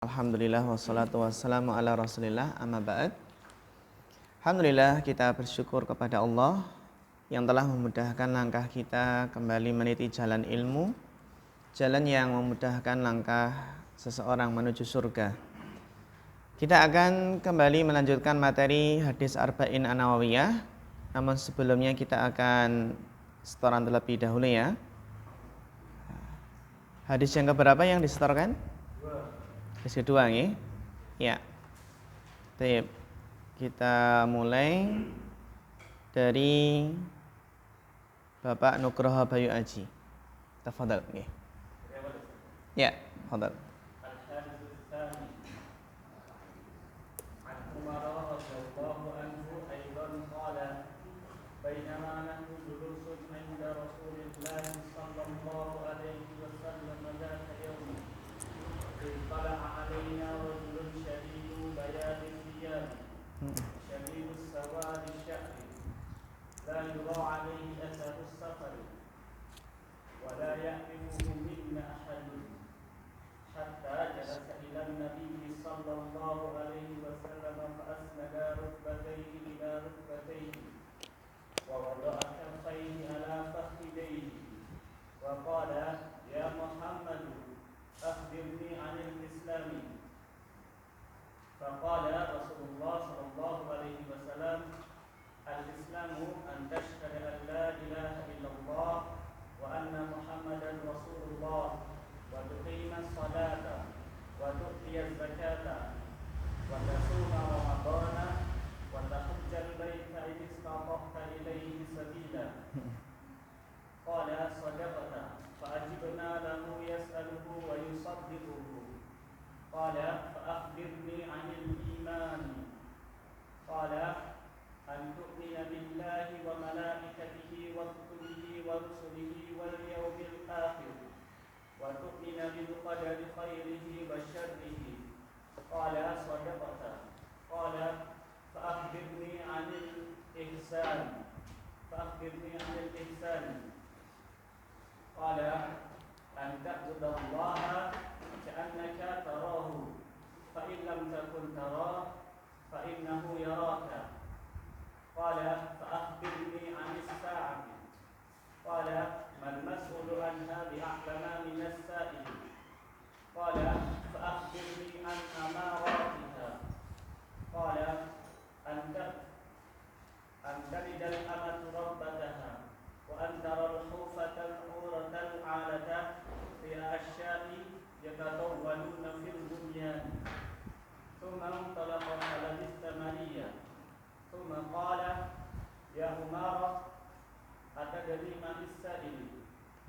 Alhamdulillah wassalatu wassalamu ala rasulillah amma ba'd. Alhamdulillah kita bersyukur kepada Allah yang telah memudahkan langkah kita kembali meniti jalan ilmu, jalan yang memudahkan langkah seseorang menuju surga. Kita akan kembali melanjutkan materi hadis Arba'in An-Nawawiyah. Namun sebelumnya kita akan setoran terlebih dahulu ya. Hadis yang keberapa yang disetorkan? Hadis kedua nih. Ya. Baik. Kita mulai dari Bapak Nugroho Bayu Aji. Tafadhal nggih. Ya, tafadhal.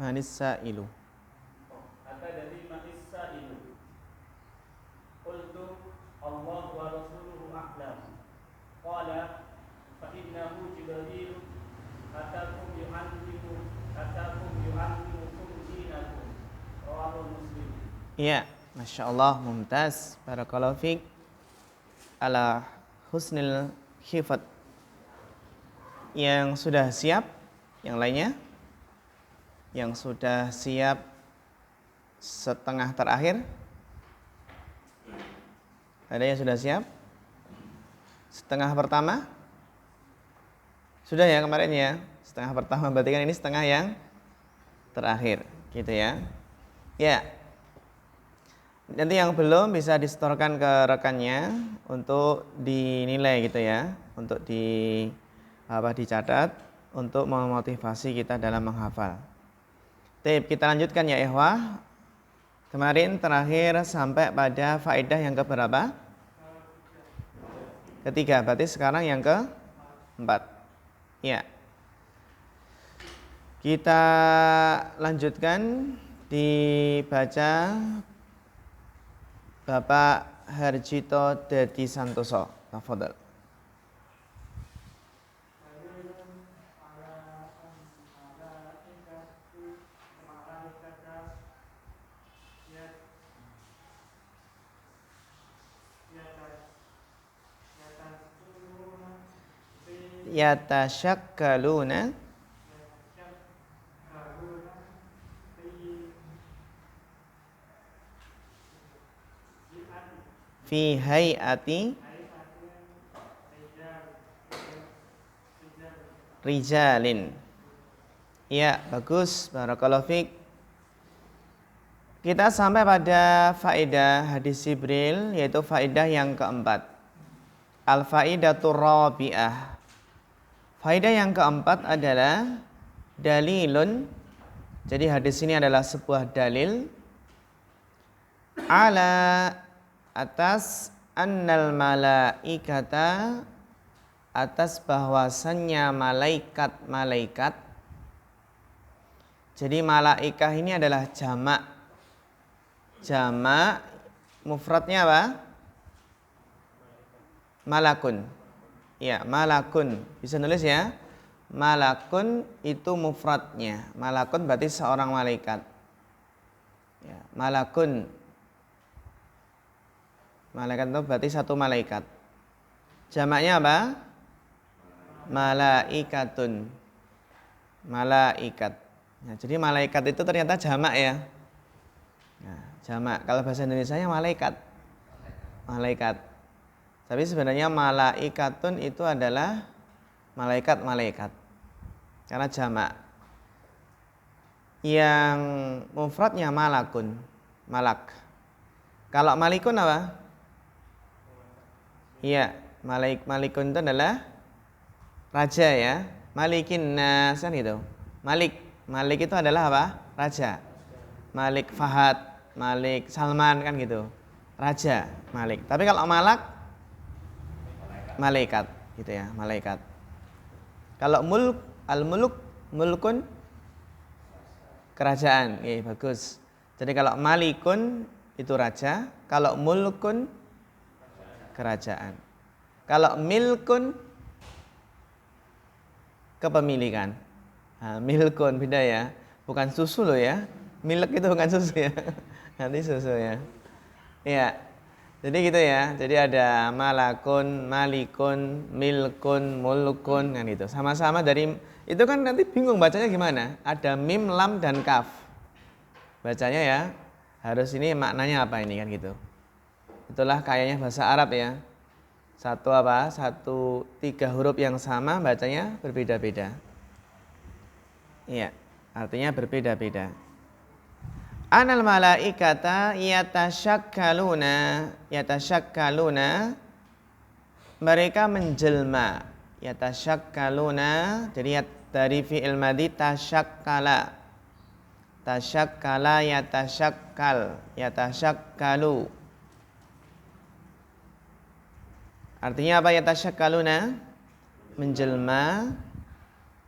Manis sa'ilu. Qultu Allah wa rasuluhu a'lam. Qala fa innahu Jibril atakum yu'allimukum dinakum. Rawahu Muslim. Iya, Masya Allah, mumtaz. Barakallahu fiik. Ala husnil khifat. Yang sudah siap, yang lainnya? Yang sudah siap setengah terakhir? Ada yang sudah siap? Setengah pertama? Sudah ya kemarin ya? Setengah pertama, berarti kan ini setengah yang terakhir, gitu ya. Ya. Nanti yang belum bisa disetorkan ke rekannya untuk dinilai gitu ya, untuk dicatat untuk memotivasi kita dalam menghafal. Kita lanjutkan ya ikhwah. Kemarin terakhir sampai pada faedah yang keberapa? Ketiga, berarti sekarang yang keempat. Ya. Kita lanjutkan dibaca Bapak Harjito Dadi Santoso. Tafadhal. Yatashakkaluna fi hayati rijalin. Ya, bagus. Barakallahu fiik. Kita sampai pada faedah hadis Jibril, yaitu faedah yang keempat. Al-faidatur rabi'ah. Faedah yang keempat adalah dalilun. Jadi hadis ini adalah sebuah dalil ala atas annal malaikata, atas bahwasannya malaikat-malaikat. Jadi malaikah ini adalah jamak. Jamak mufradnya apa? Malakun. Ya, malakun. Bisa nulis ya. Malakun itu mufradnya. Malakun berarti seorang malaikat. Ya, malakun. Malaikat itu berarti satu malaikat. Jamaknya apa? Malaikatun. Malaikat. Nah, jadi malaikat itu ternyata jamak ya. Nah, jamak. Kalau bahasa Indonesianya malaikat. Malaikat. Tapi sebenarnya malaikatun itu adalah malaikat-malaikat. Karena jamak. Yang mufradnya malakun. Malak. Kalau malikun apa? Iya, malikun itu adalah raja ya. Malikin nas kan gitu. Malik itu adalah apa? Raja. Malik Fahad, Malik Salman kan gitu. Raja, Malik. Tapi kalau malak, malaikat gitu ya, malaikat. Kalau mulkun kerajaan. Bagus. Jadi kalau malikun itu raja, kalau mulkun kerajaan. Kalau milkun kepemilikan. Nah, milkun beda ya, bukan susu loh ya. Milk itu bukan susu ya. Nanti susu ya. Iya. Jadi gitu ya. Jadi ada malakun, malikun, milkun, mulkun kan gitu. Sama-sama dari itu kan nanti bingung bacanya gimana? Ada mim, lam dan kaf. Bacanya ya harus ini maknanya apa ini kan gitu. Itulah kayaknya bahasa Arab ya. Tiga huruf yang sama bacanya berbeda-beda. Iya, artinya berbeda-beda. Anal malaikata yatasyakkaluna mereka menjelma. Yatasyakkaluna jadi dari fi'il madhi tasyakkala. Tasyakkala yatasyakkalu. Artinya apa yatasyakkaluna?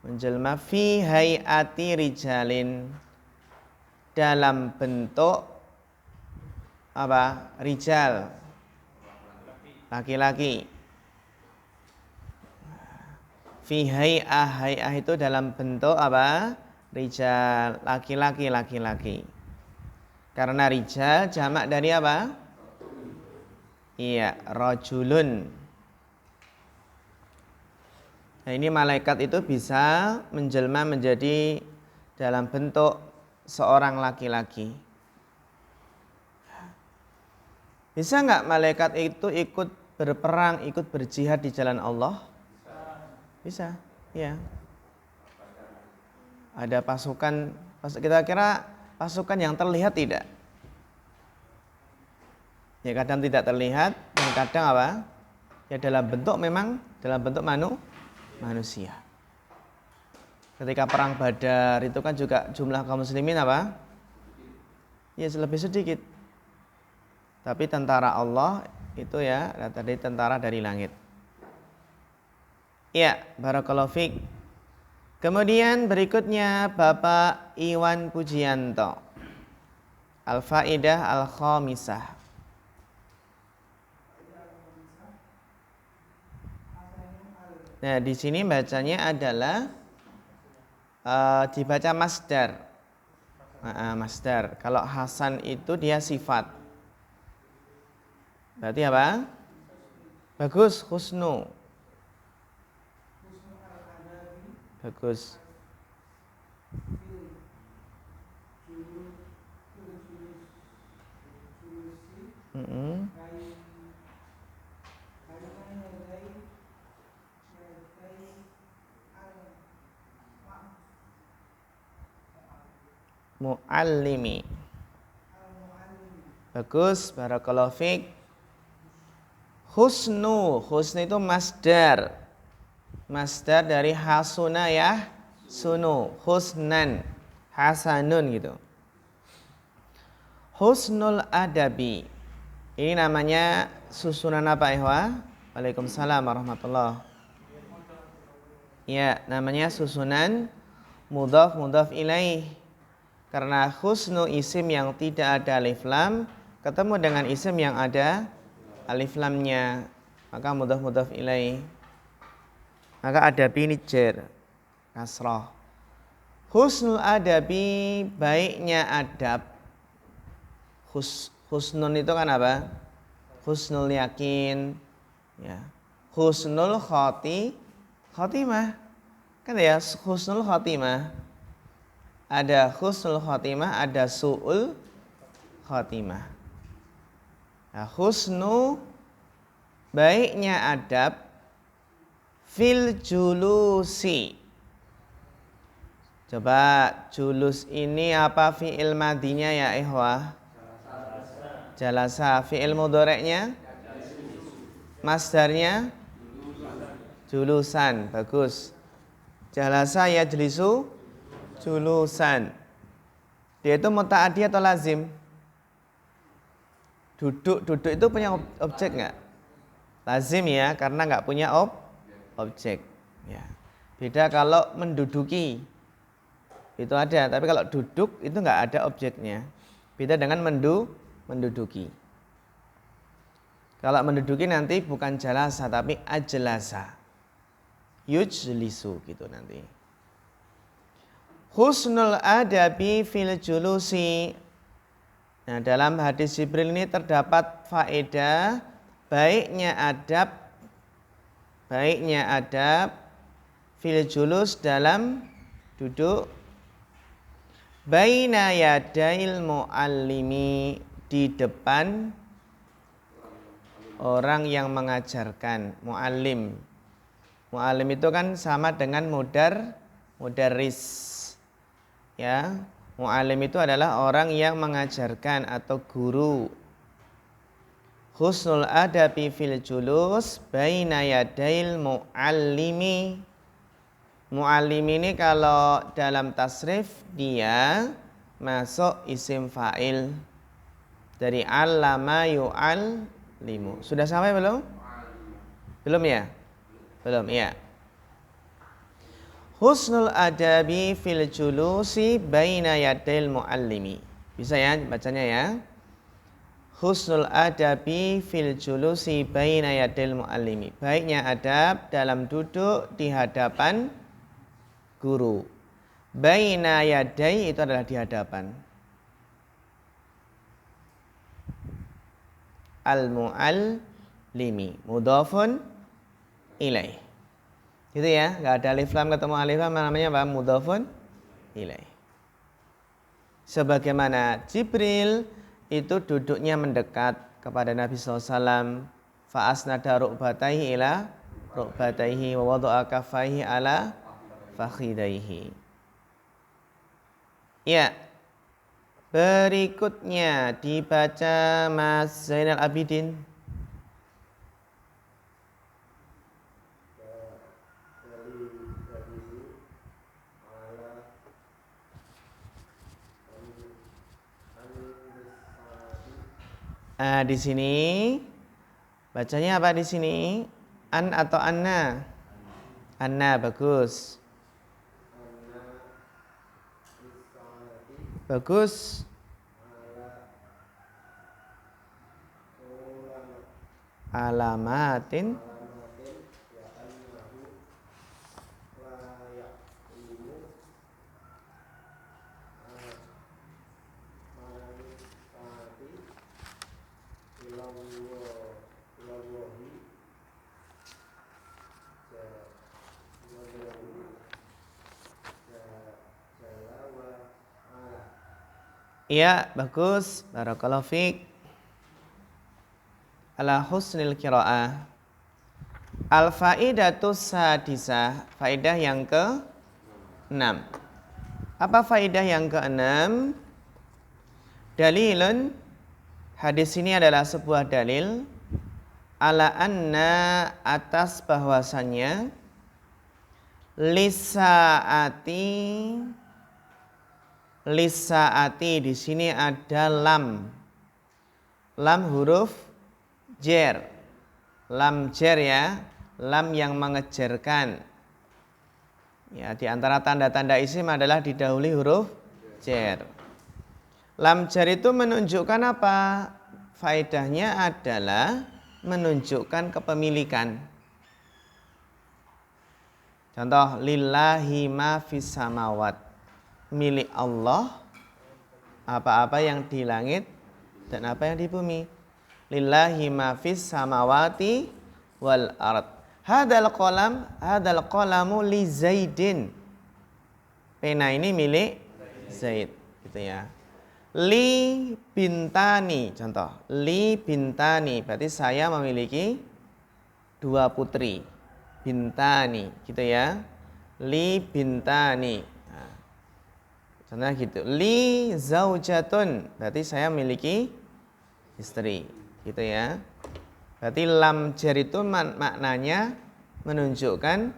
Menjelma fi hayati rijalin, dalam bentuk apa? Rijal, laki-laki. Fi hay'ah itu dalam bentuk apa? Rijal, laki-laki. Karena rijal jamak dari apa? Iya, rajulun. Nah, ini malaikat itu bisa menjelma menjadi dalam bentuk seorang laki-laki. Bisa nggak malaikat itu ikut berperang, ikut berjihad di jalan Allah? Bisa, ya. Ada pasukan, kita kira pasukan yang terlihat tidak? Ya kadang tidak terlihat, dan kadang apa? Ya dalam bentuk manusia. Ketika perang Badar itu kan juga jumlah kaum muslimin apa? Ya lebih sedikit. Tapi tentara Allah itu ya tadi tentara dari langit. Ya, barakallahu fiik. Kemudian berikutnya Bapak Iwan Pujianto. Al-Faidah Al-Khamisah. Nah, di sini bacanya adalah dibaca masdar. Masdar. Kalau Hasan itu dia sifat. Berarti apa? Bagus, husnu. Bagus. Muallimi. Bagus, barakallahu fiik. Husnu itu masdar. Masdar dari hasuna ya, sunu, husnan, hasanun gitu. Husnul adabi. Ini namanya susunan apa, Ikhwah? Waalaikumsalam warahmatullahi. Ya, namanya susunan mudhaf ilaih. Karena husnu isim yang tidak ada alif lam ketemu dengan isim yang ada alif lamnya, maka mudhaf ilaih. Maka adabi ini jar, kasrah. Husnul adabi, baiknya adab. Husnun itu kan apa? Husnul yakin, ya. Husnul khotimah. Kan ya, husnul khotimah. Ada husnul khotimah, ada su'ul khotimah. Nah, husnu, baiknya adab, fil julusi. Coba julus ini apa fi'il madinya ya ikhwah? Jalasa. Fi'il mudhari'nya? Masdarnya? Julusan. Bagus. Jalasa yajlisu julusan. Dia itu muta'addi atau lazim? Duduk itu punya objek nggak? Lazim ya, karena nggak punya objek. Ya. Beda kalau menduduki, itu ada. Tapi kalau duduk itu nggak ada objeknya. Beda dengan menduduki. Kalau menduduki nanti bukan jalasa tapi ajlasa, yujlisu gitu nanti. Husnul adabi fil julusi. Nah, dalam hadis Jibril ini terdapat faedah baiknya adab fil julus, dalam duduk, baina yadail muallimi, di depan orang yang mengajarkan. Muallim itu kan sama dengan mudarris, ya. Mu'allim itu adalah orang yang mengajarkan atau guru. Husnul adabi fil julus baina yadail mu'allimi. Mu'allim ini kalau dalam tasrif dia masuk isim fa'il dari allama yu'allimu. Sudah sampai belum? Belum ya? Belum, ya. Husnul adabi fil julusi baina yadail muallimi. Bisa ya bacanya ya. Husnul adabi fil julusi baina yadail muallimi. Baiknya adab dalam duduk di hadapan guru. Baina yadai itu adalah di hadapan. Al muallimi mudhafun ilaih. Gitu ya, nggak ada alif lam ketemu alif lam, namanya apa? Mudhafun ilaih. Sebagaimana Jibril itu duduknya mendekat kepada Nabi SAW, fa'asnada rukbataihi ila rukbataihi wa wada'a kaffaihi ala fakhidaihi. Ya, berikutnya dibaca Mas Zainal Abidin. Di sini bacanya apa di sini? An atau anna? Anna, bagus. Bagus. Alamatin. Iya, bagus. Barakallahu fiik. Ala husnil qiraah. Al faidatus sadisah, faedah yang ke-6. Apa faedah yang keenam? Dalilun, hadis ini adalah sebuah dalil ala anna, atas bahwasannya lisaati di sini ada lam huruf jer, lam jer ya, lam yang mengejarkan ya. Di antara tanda-tanda isim adalah didahului huruf jer. Lam jar itu menunjukkan apa? Faedahnya adalah menunjukkan kepemilikan. Contoh, lillahi ma fis samawat, milik Allah apa-apa yang di langit dan apa yang di bumi. Lillahi ma fis samawati wal ard. Hadal qalamu li Zaidin. Pena ini milik Zaid, gitu ya. Li bintani, contoh, li bintani, berarti saya memiliki 2 putri. Bintani, gitu ya. Li bintani. Nah, contohnya gitu. Li zaujatun, berarti saya memiliki istri, gitu ya. Berarti lam jar itu maknanya menunjukkan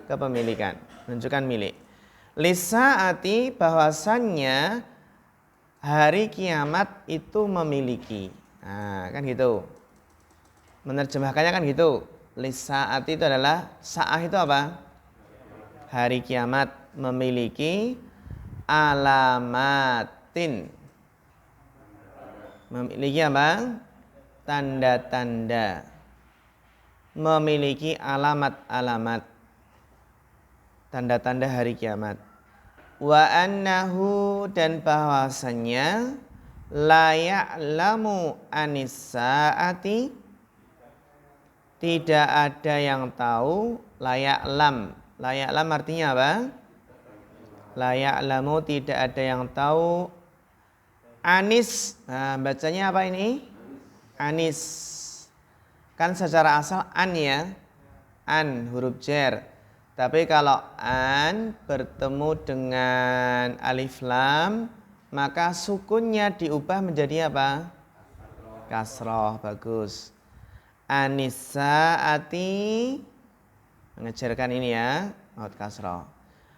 kepemilikan, menunjukkan milik. Lisaati, bahwasannya hari kiamat itu memiliki. Nah, kan gitu. Menerjemahkannya kan gitu. Lisaati itu adalah, sa'ah itu apa? Hari kiamat memiliki alamatin. Memiliki apa? Tanda-tanda. Memiliki alamat-alamat. Tanda-tanda hari kiamat. Wa annahu, dan bahwasannya la ya'lamu anis-sa'ati, tidak ada yang tahu, la ya'lam. La ya'lam artinya apa? La ya'lamu, tidak ada yang tahu. Anis, nah bacanya apa ini? Anis. Kan secara asal an ya. An, huruf jar. Tapi kalau an bertemu dengan alif lam, maka sukunnya diubah menjadi apa? Kasroh, bagus. Anissaati, mengejarkan ini ya, maut kasroh.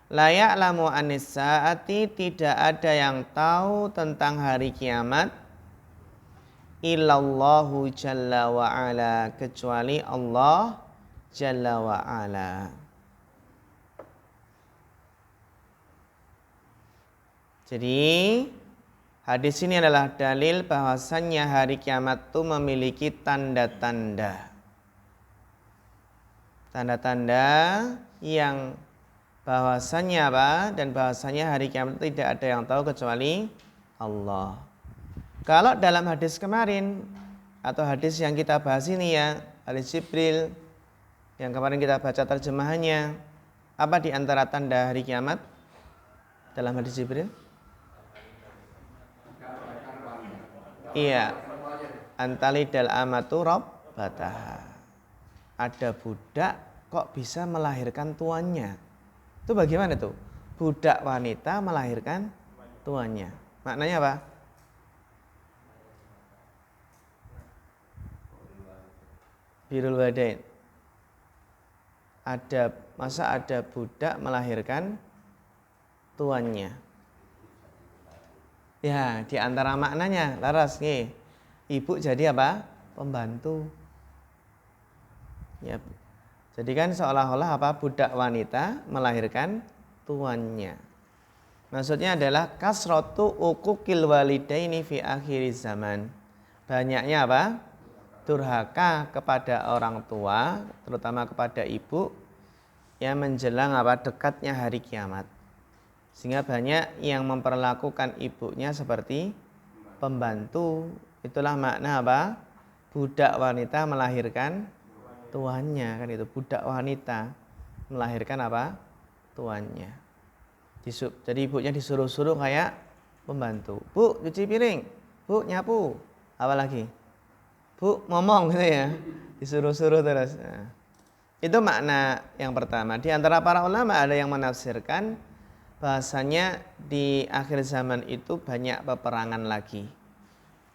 La ya'lamu anissaati, tidak ada yang tahu tentang hari kiamat, illallahu jalla wa ala, kecuali Allah jalla wa ala. Jadi hadis ini adalah dalil bahwasannya hari kiamat itu memiliki tanda-tanda. Tanda-tanda yang bahwasannya apa? Dan bahwasannya hari kiamat itu tidak ada yang tahu kecuali Allah. Kalau dalam hadis kemarin atau hadis yang kita bahas ini ya, hadis Jibril yang kemarin kita baca terjemahannya, apa di antara tanda hari kiamat dalam hadis Jibril? Iya, antalidal amatu rabbataha. Ada budak kok bisa melahirkan tuannya. Itu bagaimana tuh? Budak wanita melahirkan tuannya. Maknanya apa? Birrul walidain. Masa ada budak melahirkan tuannya? Ya, di antara maknanya, laras nih. Ibu jadi apa? Pembantu. Ya. Jadi kan seolah-olah apa? Budak wanita melahirkan tuannya. Maksudnya adalah kasratu uquqil walidaini fi akhir zaman. Banyaknya apa? Durhaka kepada orang tua, terutama kepada ibu, yang menjelang apa? Dekatnya hari kiamat. Sehingga banyak yang memperlakukan ibunya seperti pembantu. Itulah makna apa? Budak wanita melahirkan tuannya, kan itu. Budak wanita melahirkan apa? Tuannya. Jadi ibunya disuruh-suruh kayak pembantu. Bu, cuci piring. Bu, nyapu. Apa lagi? Bu, ngomong gitu ya. Disuruh-suruh terus. Nah, itu makna yang pertama. Di antara para ulama ada yang menafsirkan bahasanya di akhir zaman itu banyak peperangan lagi.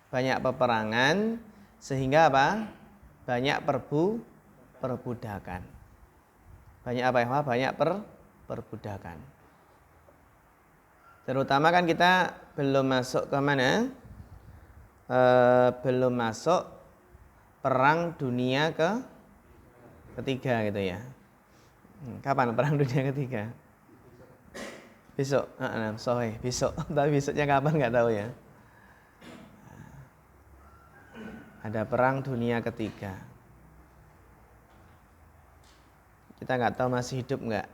Banyak peperangan sehingga apa? Banyak perbudakan. Banyak apa ya? Banyak perbudakan. Terutama kan kita belum masuk ke mana? Belum masuk perang dunia ketiga gitu ya. Kapan perang dunia ketiga? Besok, sorry, besok. Tapi besoknya kapan nggak tahu ya. Ada perang dunia ketiga. Kita nggak tahu masih hidup nggak.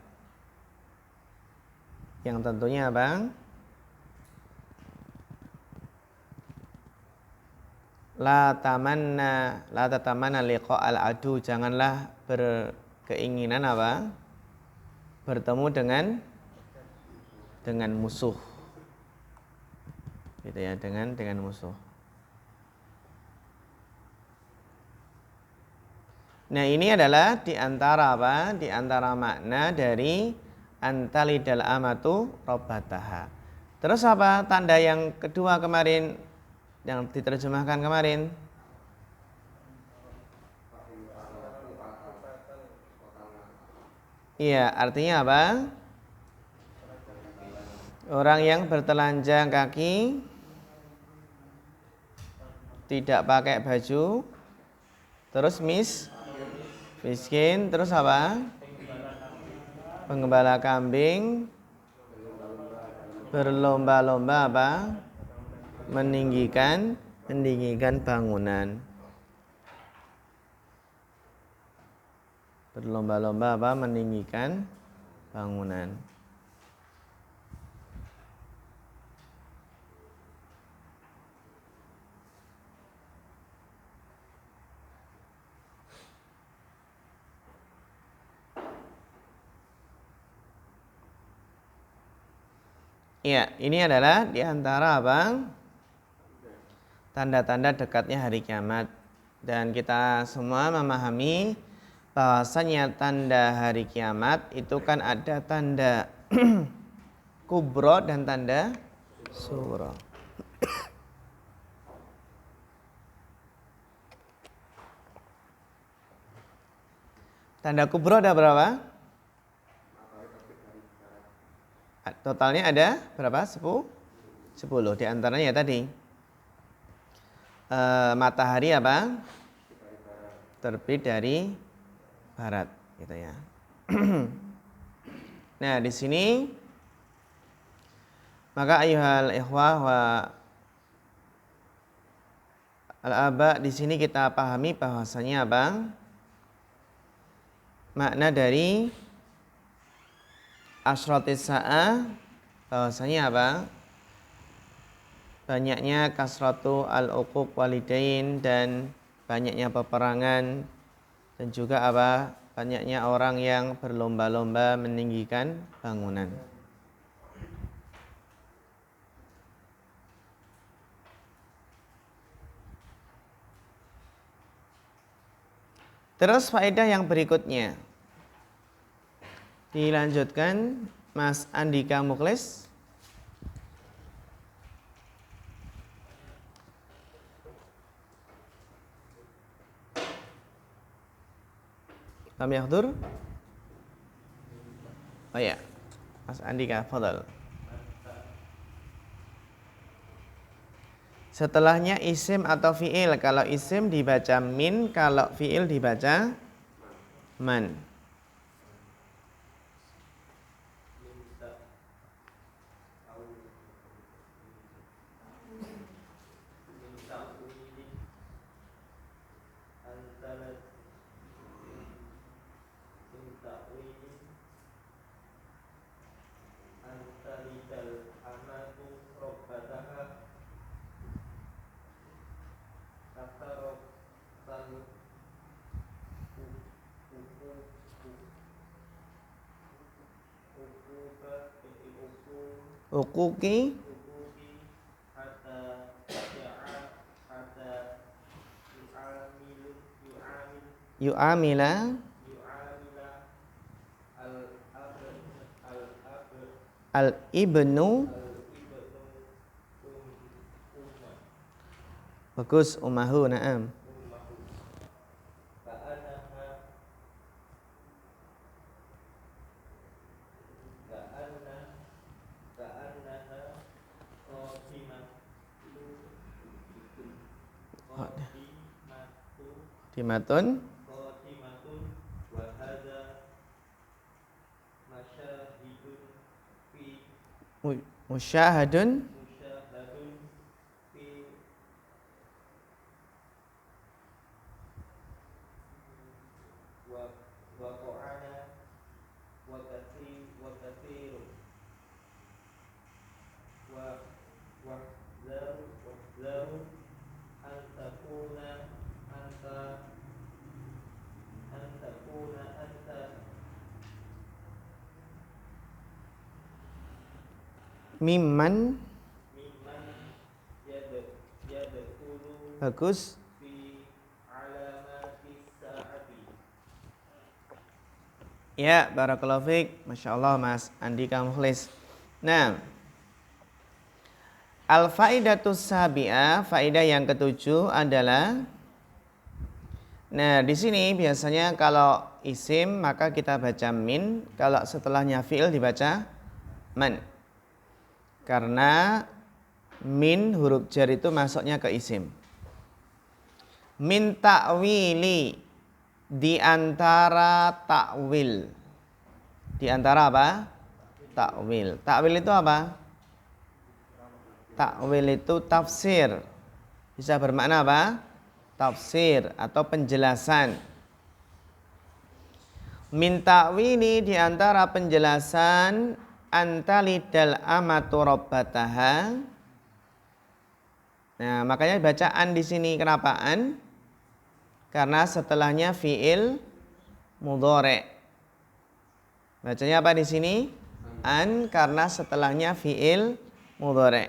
Yang tentunya apa? La tatamanna liqa'al adu, janganlah berkeinginan apa? Bertemu dengan musuh. Gitu ya, dengan musuh. Nah, ini adalah di antara apa? Di antara makna dari antalidal amatu rabbataha. Terus apa tanda yang kedua kemarin yang diterjemahkan kemarin? Iya, artinya apa? Orang yang bertelanjang kaki, tidak pakai baju, terus miskin, terus apa? Penggembala kambing, berlomba-lomba apa? Meninggikan bangunan. Berlomba-lomba apa? Meninggikan bangunan. Ya, ini adalah di antara apa? Tanda-tanda dekatnya hari kiamat. Dan kita semua memahami bahwasanya tanda hari kiamat itu kan ada tanda kubro dan tanda suro. Tanda kubro ada berapa? Totalnya ada berapa? 10. Di antaranya tadi matahari apa? Terbit dari barat, gitu ya. Nah, di sini maka ayyuhal ikhwah wa al-aba, di sini kita pahami bahwasanya apa? Makna dari asyratis sa'ah bahwasanya apa? Banyaknya kasratu al-uquq walidain, dan banyaknya peperangan, dan juga apa? Banyaknya orang yang berlomba-lomba meninggikan bangunan. Terus faedah yang berikutnya dilanjutkan Mas Andika Muklis. Kami yahdur. Oh ya, Mas Andika, fadhal. Setelahnya isim atau fi'il. Kalau isim dibaca min, kalau fi'il dibaca man. Uquqi yu'amila Al-ibnu. Bagus, ummahu, na'am. Timatun. Musyahadun. Mimman. Bagus. Ya, barakallahu fiik. Masya Allah Mas Andika Mukhlis. Nah, al-faidatus sabi'ah, faidah yang ketujuh adalah, nah di sini biasanya kalau isim maka kita baca min, kalau setelahnya fi'il dibaca man. Karena min huruf jar itu masuknya ke isim. Min ta'wili, di antara takwil. Di antara apa? Takwil. Takwil itu apa? Takwil itu tafsir. Bisa bermakna apa? Tafsir atau penjelasan. Min ta'wili, di antara penjelasan, antalidal amatu rabbataha. Nah, makanya bacaan di sini kenapa an? Karena setelahnya fiil mudhari'. Bacanya apa di sini? An, karena setelahnya fiil mudhari'.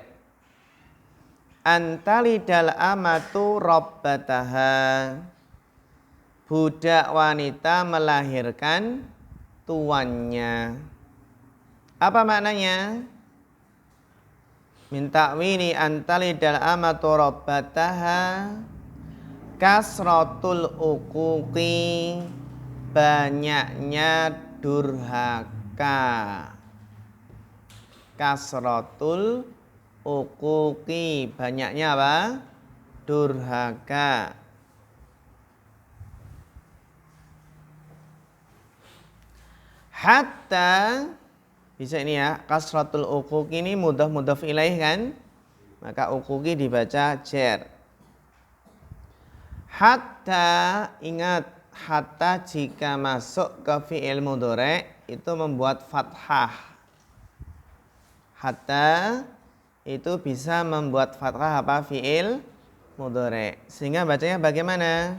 Antalidal amatu rabbataha. Budak wanita melahirkan tuannya. Apa maknanya? Min ta'wili antalidal amatu rabbataha kasratul uquqi, banyaknya durhaka. Kasratul uquqi, banyaknya apa? Durhaka. Hatta, bisa ini ya, kasratul uquqi ini mudhaf ilaih kan? Maka uquqi dibaca jar. Hatta, ingat, hatta jika masuk ke fi'il mudhari' itu membuat fathah. Hatta itu bisa membuat fathah apa? Fi'il mudhari'. Sehingga bacanya bagaimana?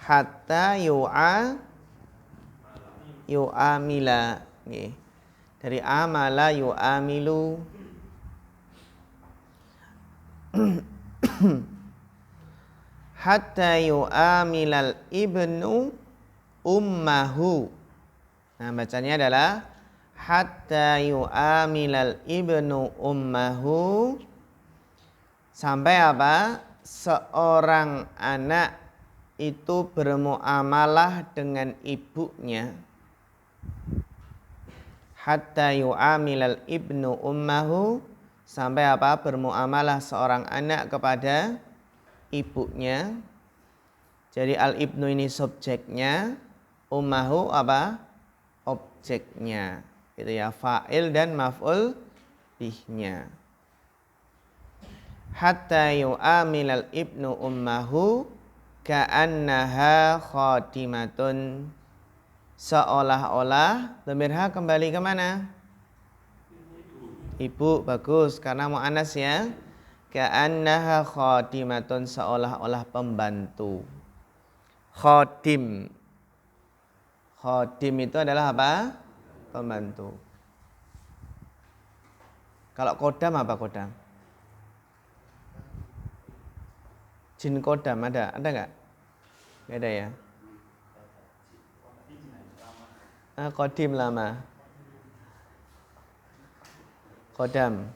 Hatta yu'amila. Dari amala yu'amilu. Hatta yu'amilal ibnu ummahu. Nah, bacanya adalah hatta yu'amilal ibnu ummahu, sampai apa? Seorang anak itu bermuamalah dengan ibunya. Hatta yu'amilal ibnu ummahu, sampai apa? Bermuamalah seorang anak kepada ibunya. Jadi al-ibnu ini subjeknya, ummahu apa? Objeknya. Itu ya, fa'il dan maf'ul bihnya. Hatta yu'amilal ibnu ummahu ka'annaha khadimatun. Seolah-olah, dhamir ha kembali ke mana? Ibu, bagus, karena mu'annas ya. Ka'annaha khadimatun, seolah-olah pembantu. Khadim. Khadim itu adalah apa? Pembantu. Kalau kodam apa kodam? Jin kodam ada? Ada nggak? Nggak ada ya? Kodim lama. Qadam.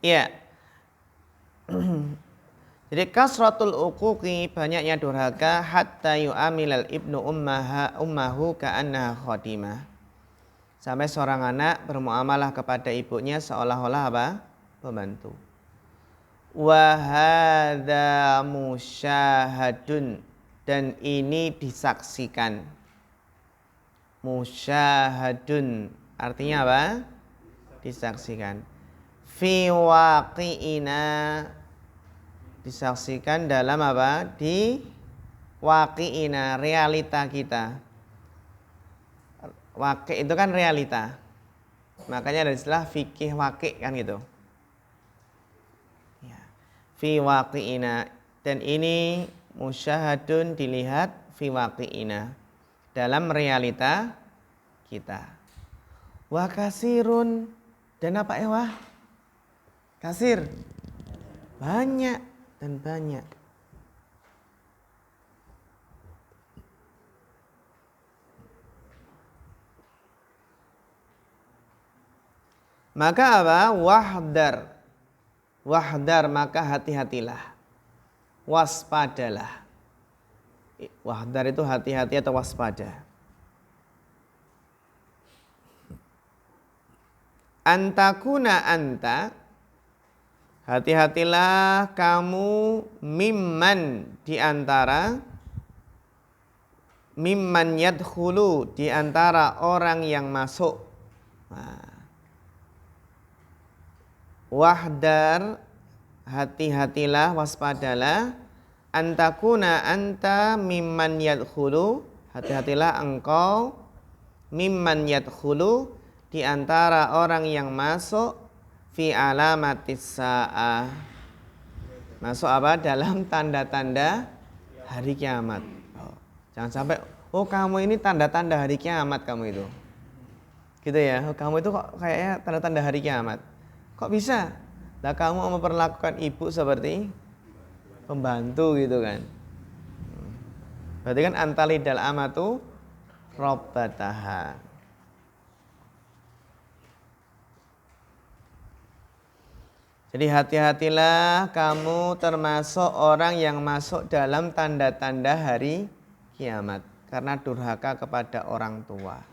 Iya. Jadi kasratul uquqi, banyaknya durhaka, hatta yu'amilal ibnu ummahu ka'annaha khadimah. Sampai seorang anak bermuamalah kepada ibunya seolah-olah apa? Pembantu. Wa hadza musyahadun, dan ini disaksikan. Musyahadun artinya apa? Disaksikan. Fi waqi'ina, disaksikan dalam apa? Di waqi'ina, realita kita. Waqi' itu kan realita. Makanya ada istilah fikih waqi' kan gitu. Ya. Fi waqi'ina, dan ini musyahadun, dilihat fi waqi'ina, dalam realita kita. Wa kasirun, dan apa ya wah? Kasir, banyak dan banyak. Maka apa? Wahdar. Wahdar, maka hati-hatilah. Waspadalah. Wahdar itu hati-hati atau waspada. Antakuna anta, hati-hatilah kamu, mimman, diantara, mimman yadkhulu, diantara orang yang masuk. Nah. Wahdar, hati-hatilah, waspadalah, antakuna anta mimman yadkhulu, hati-hatilah engkau, mimman yadkhulu, diantara orang yang masuk, fi alamatis sa'ah, masuk apa? Dalam tanda-tanda hari kiamat. Jangan sampai, oh kamu ini tanda-tanda hari kiamat kamu itu. Gitu ya, oh, kamu itu kok kayaknya tanda-tanda hari kiamat. Kok bisa? Lah kamu memperlakukan ibu seperti pembantu gitu kan. Berarti kan antalidal amatu robbataha. Jadi hati-hatilah kamu termasuk orang yang masuk dalam tanda-tanda hari kiamat karena durhaka kepada orang tua.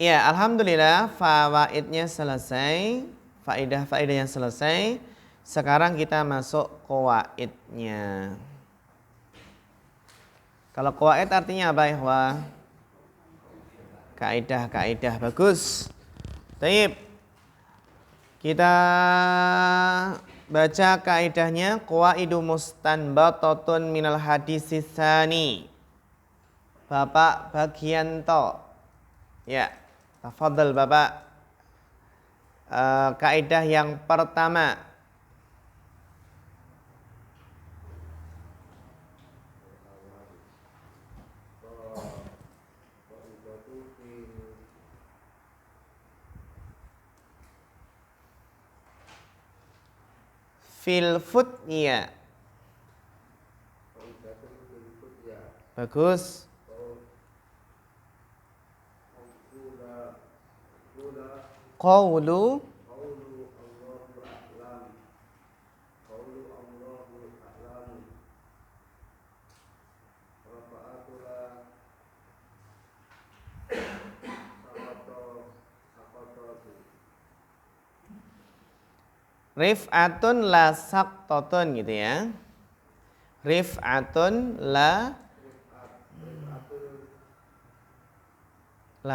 Ya, alhamdulillah fawaidnya selesai, faedah-faedahnya selesai. Sekarang kita masuk qawaidnya. Kalau qawaid artinya apa ya? Kaidah-kaidah, bagus. Baik. Kita baca kaidahnya, qawaidu mustanbatatun minal hadisis tsani. Bapak Bagianto. Ya, tafadhal Bapak. Kaidah yang pertama. Fil futya. Bagus. Qawlu rif'atun la saqtatun gitu ya. Rif'atun la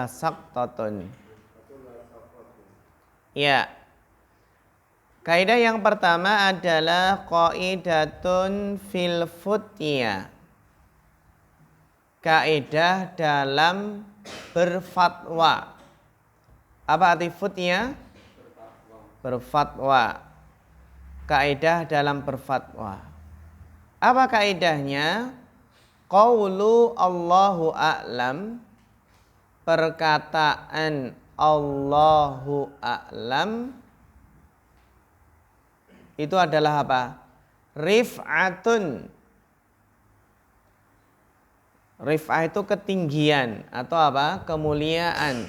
saqtatun. Ya. Kaidah yang pertama adalah qaidatun fil futya. Kaidah dalam berfatwa. Apa arti futya? Berfatwa. Kaidah dalam berfatwa. Apa kaidahnya? Qaulu Allahu a'lam, perkataan Allahu a'lam itu adalah apa? Rif'atun. Rif'ah itu ketinggian atau apa? Kemuliaan.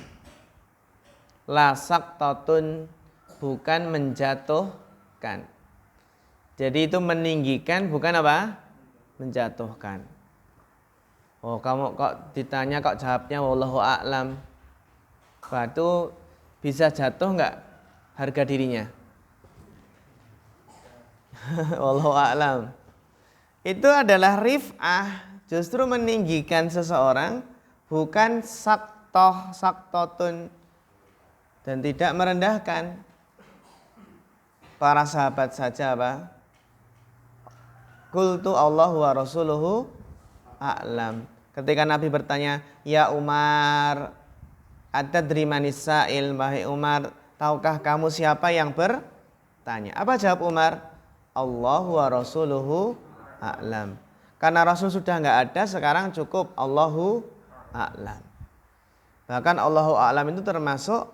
La saqtatun, bukan menjatuhkan. Jadi itu meninggikan, bukan apa? Menjatuhkan. Oh, kamu kok ditanya kok jawabnya wallahu a'lam. Batu bisa jatuh enggak harga dirinya? Wallahu a'lam. Itu adalah rif'ah, justru meninggikan seseorang, bukan saktotun, dan tidak merendahkan. Para sahabat saja apa? Qultu Allahu wa rasuluhu a'lam. Ketika Nabi bertanya, "Ya Umar, atadri manis sa'il?" Wahai Umar, tahukah kamu siapa yang bertanya? Apa jawab Umar? Allahu wa rasuluhu a'lam. Karena Rasul sudah enggak ada, sekarang cukup Allahu a'lam. Bahkan Allahu a'lam itu termasuk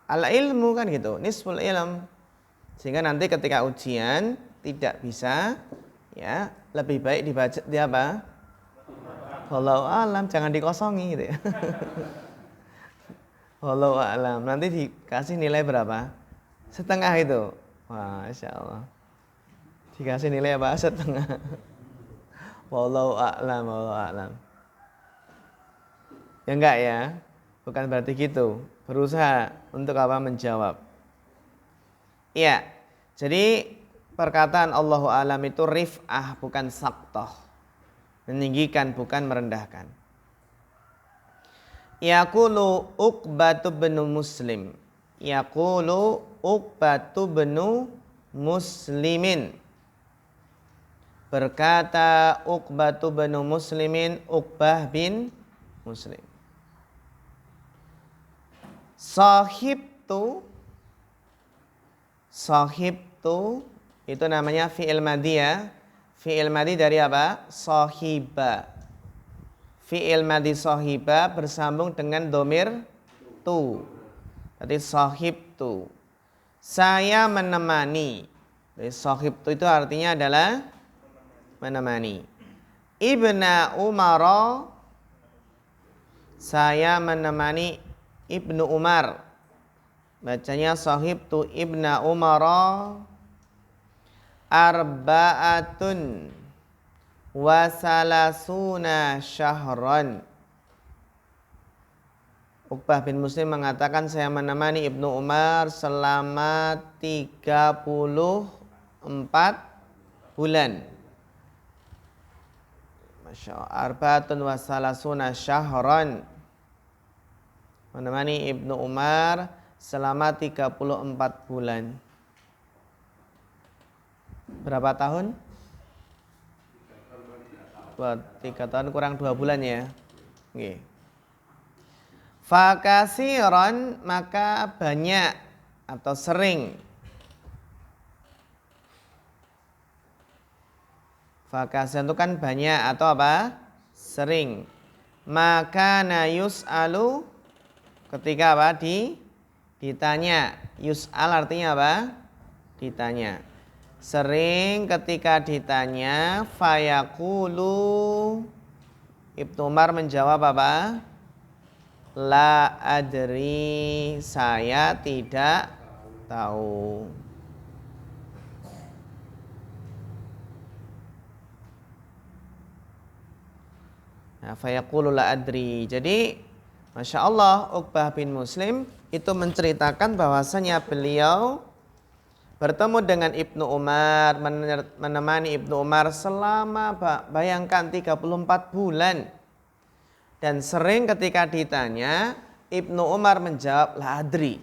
al-ilmu kan gitu, nisful ilm. Sehingga nanti ketika ujian tidak bisa, ya lebih baik dibaca di apa? Wallahu a'lam, jangan dikosongi gitu ya. Wallahu a'lam. Nanti dikasih nilai berapa? Setengah itu. Wah, Masya Allah. Dikasih nilai apa? Setengah. Wallahu a'lam, wallahu a'lam. Ya enggak ya? Bukan berarti gitu. Berusaha untuk apa? Menjawab. Iya. Jadi perkataan Allahu a'lam itu rif'ah, bukan saqtah. Meninggikan, bukan merendahkan. Yaqulu Uqbatu bin Muslim. Yaqulu Uqbatu bin Muslimin. Berkata Uqbatu bin Muslimin, Uqbah bin Muslim. Sahibtu itu namanya fi'il madhi ya. Fi'il madhi dari apa? Sahiba. Fi'il madhi sahiba bersambung dengan domir tu. Jadi sahibtu. Saya menemani. Jadi sahibtu itu artinya adalah menemani. Ibna Umar, saya menemani Ibnu Umar. Bacanya sahibtu Ibna Umar arba'atun wa salasuna syahran. Uqbah bin Muslim mengatakan saya menemani Ibnu Umar selama 34 bulan. Masya Allah. Arba'atun wa salasuna syahran. Menemani Ibnu Umar selama 34 bulan. Berapa tahun? 3 tahun kurang 2 bulan ya. Oke. Fakasiron, maka banyak atau sering. Fakasiron itu kan banyak atau apa? Sering. Maka na yus'alu, ketika apa? Ditanya. Yus'al artinya apa? Ditanya. Sering ketika ditanya, fayaqulu, Ibnu Umar menjawab apa? La adri, saya tidak tahu. Nah, fayaqulu la adri. Jadi, Masya Allah, Uqbah bin Muslim itu menceritakan bahwasanya beliau bertemu dengan Ibnu Umar, menemani Ibnu Umar selama bayangkan 34 bulan. Dan sering ketika ditanya, Ibnu Umar menjawab la adri.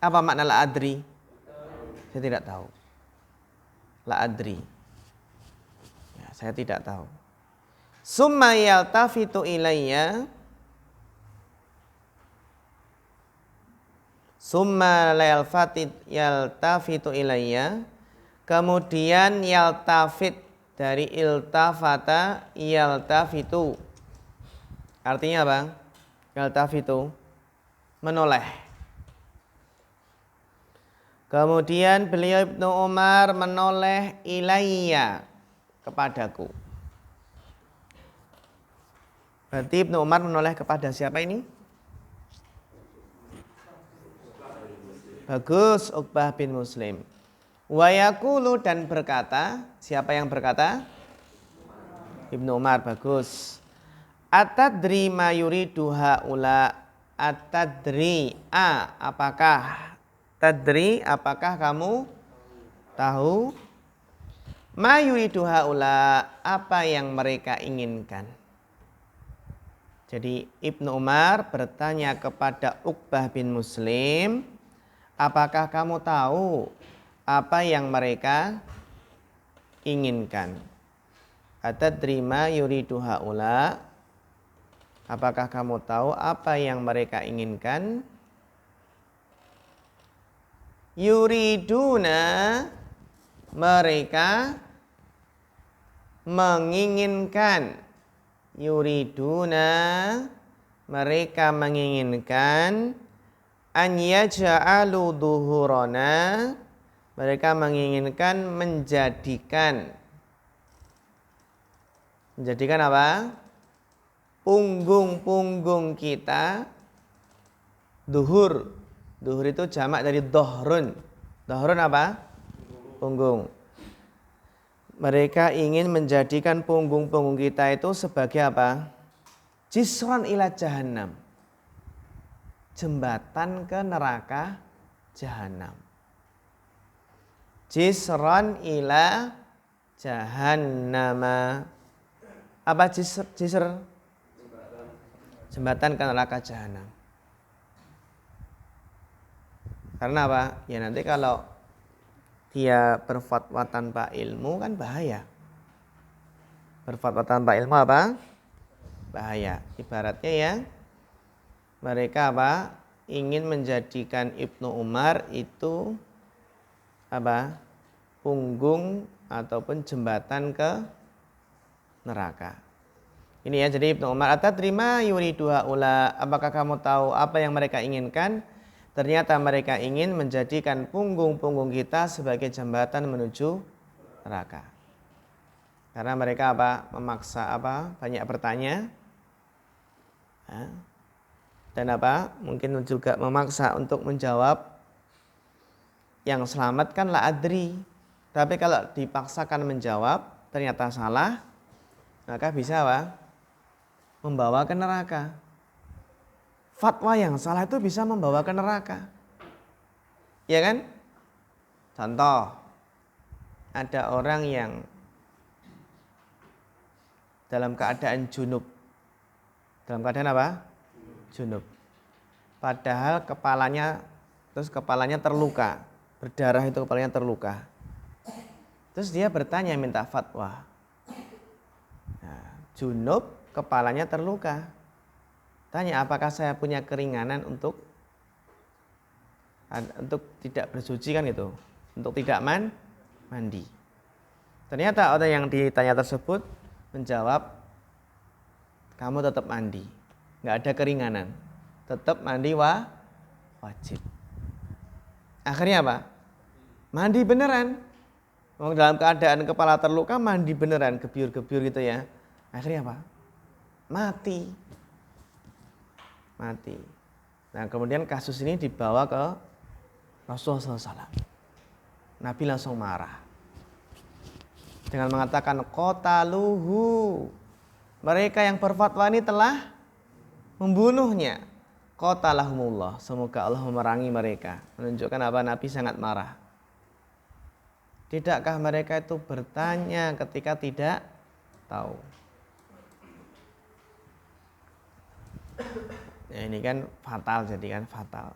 Apa makna la adri? Saya tidak tahu. La adri. Ya, saya tidak tahu. Summa yaltafitu ilayya. Summa yaltafitu ilayya. Kemudian yaltafit dari iltafata yaltafitu. Artinya apa? Yaltafitu, menoleh. Kemudian beliau Ibnu Umar menoleh ilayya, kepadaku. Berarti Ibnu Umar menoleh kepada siapa ini? Bagus, Uqbah bin Muslim. Wa yaqulu, dan berkata, siapa yang berkata? Ibnu Umar, bagus. Atadri ma yuridu haula, atadri, apakah? Tadri, apakah kamu tahu? Ma yuridu haula, apa yang mereka inginkan? Jadi Ibnu Umar bertanya kepada Uqbah bin Muslim, apakah kamu tahu apa yang mereka inginkan? Atadri ma yuridu haula, apakah kamu tahu apa yang mereka inginkan? Yuriduna, mereka menginginkan. Yuriduna, mereka menginginkan. An yaj'alu dhuhurana, mereka menginginkan menjadikan apa? Punggung-punggung kita. Duhur. Duhur itu jamak dari dohrun. Dohrun apa? Punggung. Mereka ingin menjadikan punggung-punggung kita itu sebagai apa? Jisran ila jahannam, jembatan ke neraka jahanam. Jisran ila jahannama. Apa jisr? Jembatan ke neraka jahanam. Karena apa? Ya nanti kalau dia berfatwa tanpa ilmu kan bahaya. Berfatwa tanpa ilmu apa? Bahaya. Ibaratnya ya, mereka apa? Ingin menjadikan Ibnu Umar itu apa? Punggung ataupun jembatan ke neraka. Ini ya, jadi Ibnu Umar, atadri ma yuridu haula, apakah kamu tahu apa yang mereka inginkan? Ternyata mereka ingin menjadikan punggung-punggung kita sebagai jembatan menuju neraka. Karena mereka apa? Memaksa apa? Banyak bertanya. Dan apa? Mungkin juga memaksa untuk menjawab yang selamat kan la adri. Tapi kalau dipaksakan menjawab ternyata salah, maka bisa apa? Membawa ke neraka. Fatwa yang salah itu bisa membawa ke neraka. Ya kan? Contoh, ada orang yang dalam keadaan junub. Dalam keadaan apa? Junub. Padahal kepalanya terluka. Berdarah itu kepalanya terluka. Terus dia bertanya minta fatwa. Nah, junub, kepalanya terluka. Tanya, apakah saya punya keringanan untuk tidak bersuci kan gitu, untuk tidak mandi. Ternyata orang yang ditanya tersebut menjawab, kamu tetap mandi, nggak ada keringanan, tetap mandi wajib. Akhirnya apa? Mandi beneran. Dalam keadaan kepala terluka mandi beneran, gebyur-gebyur gitu ya. Akhirnya apa? Mati. Nah kemudian kasus ini dibawa ke Rasulullah SAW. Nabi langsung marah dengan mengatakan qataluhu, mereka yang berfatwa ini telah membunuhnya. Qatalahumullah, semoga Allah memerangi mereka. Menunjukkan apa? Nabi sangat marah. Tidakkah mereka itu bertanya ketika tidak tahu? Ya, ini kan fatal, jadi kan fatal.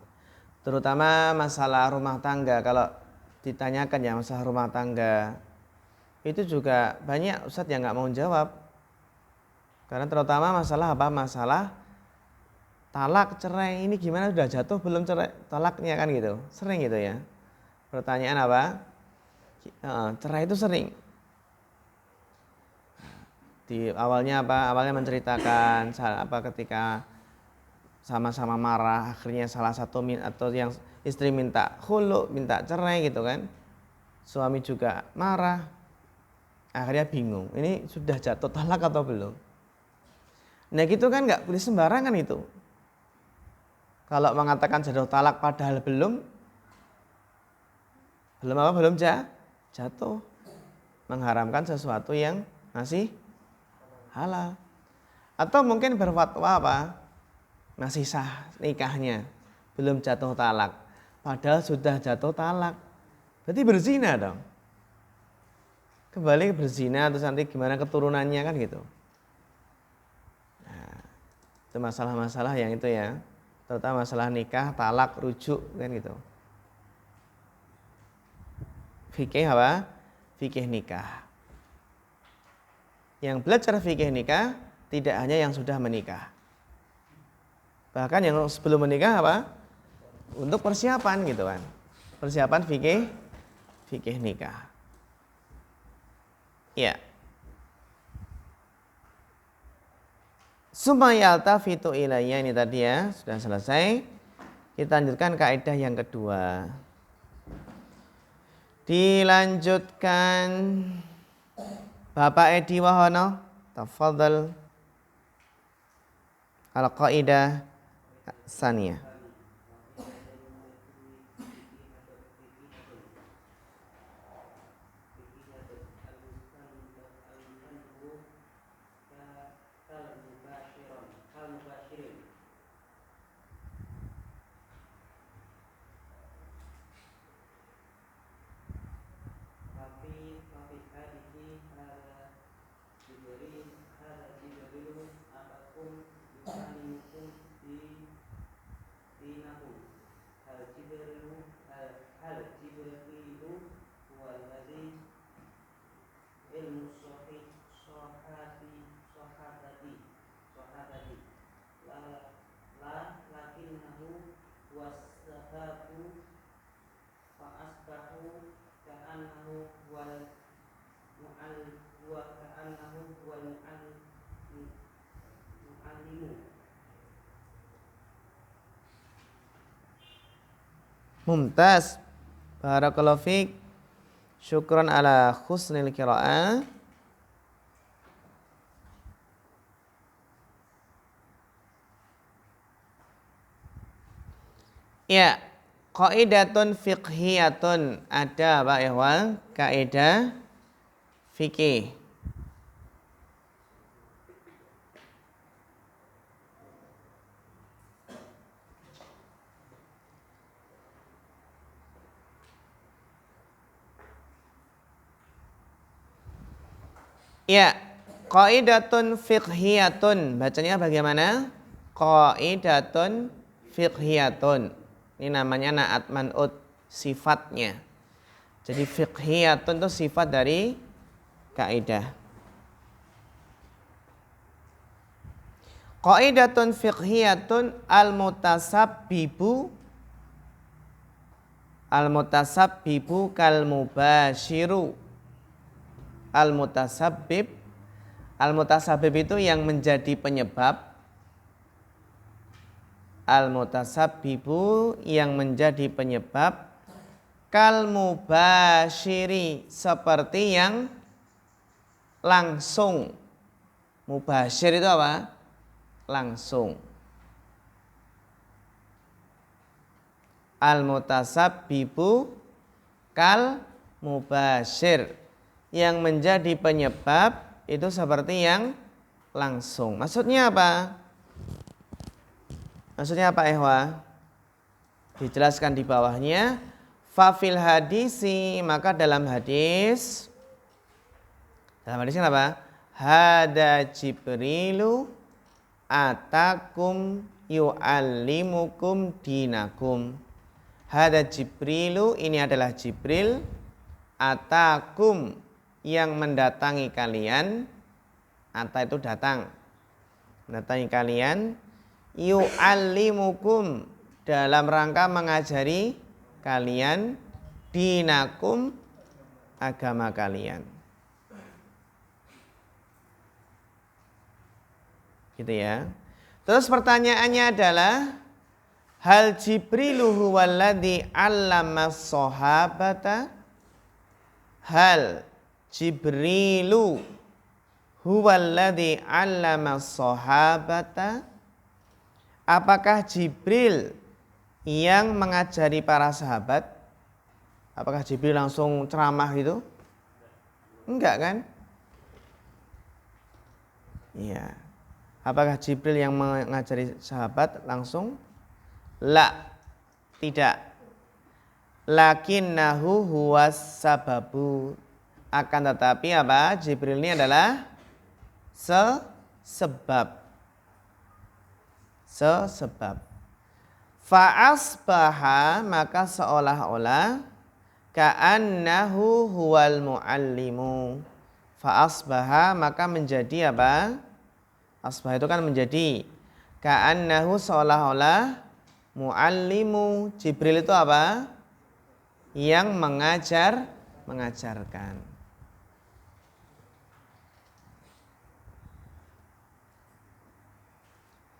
Terutama masalah rumah tangga. Kalau ditanyakan ya masalah rumah tangga, itu juga banyak ustadz yang nggak mau jawab. Karena terutama masalah apa? Masalah talak, cerai. Ini gimana, sudah jatuh belum cerai talaknya kan gitu. Sering gitu ya. Pertanyaan apa? Cerai itu sering. Di awalnya apa? Awalnya menceritakan apa ketika sama-sama marah, akhirnya salah satu atau yang istri minta khulu, minta cerai gitu kan, suami juga marah, akhirnya bingung, ini sudah jatuh talak atau belum. Nah gitu kan nggak boleh sembarangan itu. Kalau mengatakan jatuh talak padahal belum apa? Belum jatuh. Mengharamkan sesuatu yang masih halal. Atau mungkin berfatwa apa? Masih sah nikahnya, belum jatuh talak. Padahal sudah jatuh talak. Berarti berzina dong. Kembali berzina terus nanti gimana keturunannya kan gitu. Nah, itu masalah-masalah yang itu ya. Terutama masalah nikah, talak, rujuk kan gitu. Fikih apa? Fikih nikah. Yang belajar fikih nikah tidak hanya yang sudah menikah. Bahkan yang sebelum menikah apa? Untuk persiapan gitu kan. Persiapan fikih nikah. Ya. Summa yaltafitu ilayya, ini tadi ya, sudah selesai. Kita lanjutkan kaidah yang kedua. Dilanjutkan Bapak Edi Wahono, tafadhal. Al-qaidah saniyah. Mumtaz. Barakallahu fiik. Syukran ala husnil qiraah. Ya, qaidatun fiqhiyatun, ada Pak Ikhwan, kaidah fikih. Ya, qaidatun fiqhiyatun, bacanya bagaimana? Qaidatun fiqhiyatun. Ini namanya na'at man'ut, sifatnya. Jadi fiqhiyatun itu sifat dari kaidah. Qaidatun fiqhiyatun al-mutasabbibu kal mubashiru. Al-mutasabbib itu yang menjadi penyebab. Al-mutasabbibu yang menjadi penyebab. Kal mubashiri, seperti yang langsung. Mubashir itu apa? Langsung. Al-mutasabbibu kal mubashir, yang menjadi penyebab itu seperti yang langsung. Maksudnya apa? Maksudnya apa, Ehwa? Dijelaskan di bawahnya. Fafil hadisi, maka dalam hadis apa? Hada Jibrilu atakum yu'allimukum dinakum. Hada Jibrilu, ini adalah Jibril, atakum, yang mendatangi kalian. Ata itu datang, mendatangi kalian. Yu'allimukum, dalam rangka mengajari kalian. Dinakum, agama kalian. Gitu ya. Terus pertanyaannya adalah hal Jibrilu huwaladzi 'allama sahabata? Hal Jibrilu huwaladzi 'allama sahabata? Apakah Jibril yang mengajari para sahabat? Apakah Jibril langsung ceramah gitu? Enggak kan? Iya. Apakah Jibril yang mengajari sahabat langsung? La, tidak. Lakinnahu huwas sababu. Akan tetapi apa? Jibril ini adalah sebab. Fa'asbaha, maka seolah-olah ka'annahu huwal muallimu. Fa'asbaha, maka menjadi apa? Asbah itu kan menjadi. Ka'annahu, seolah-olah. Muallimu, Jibril itu apa? Yang mengajarkan.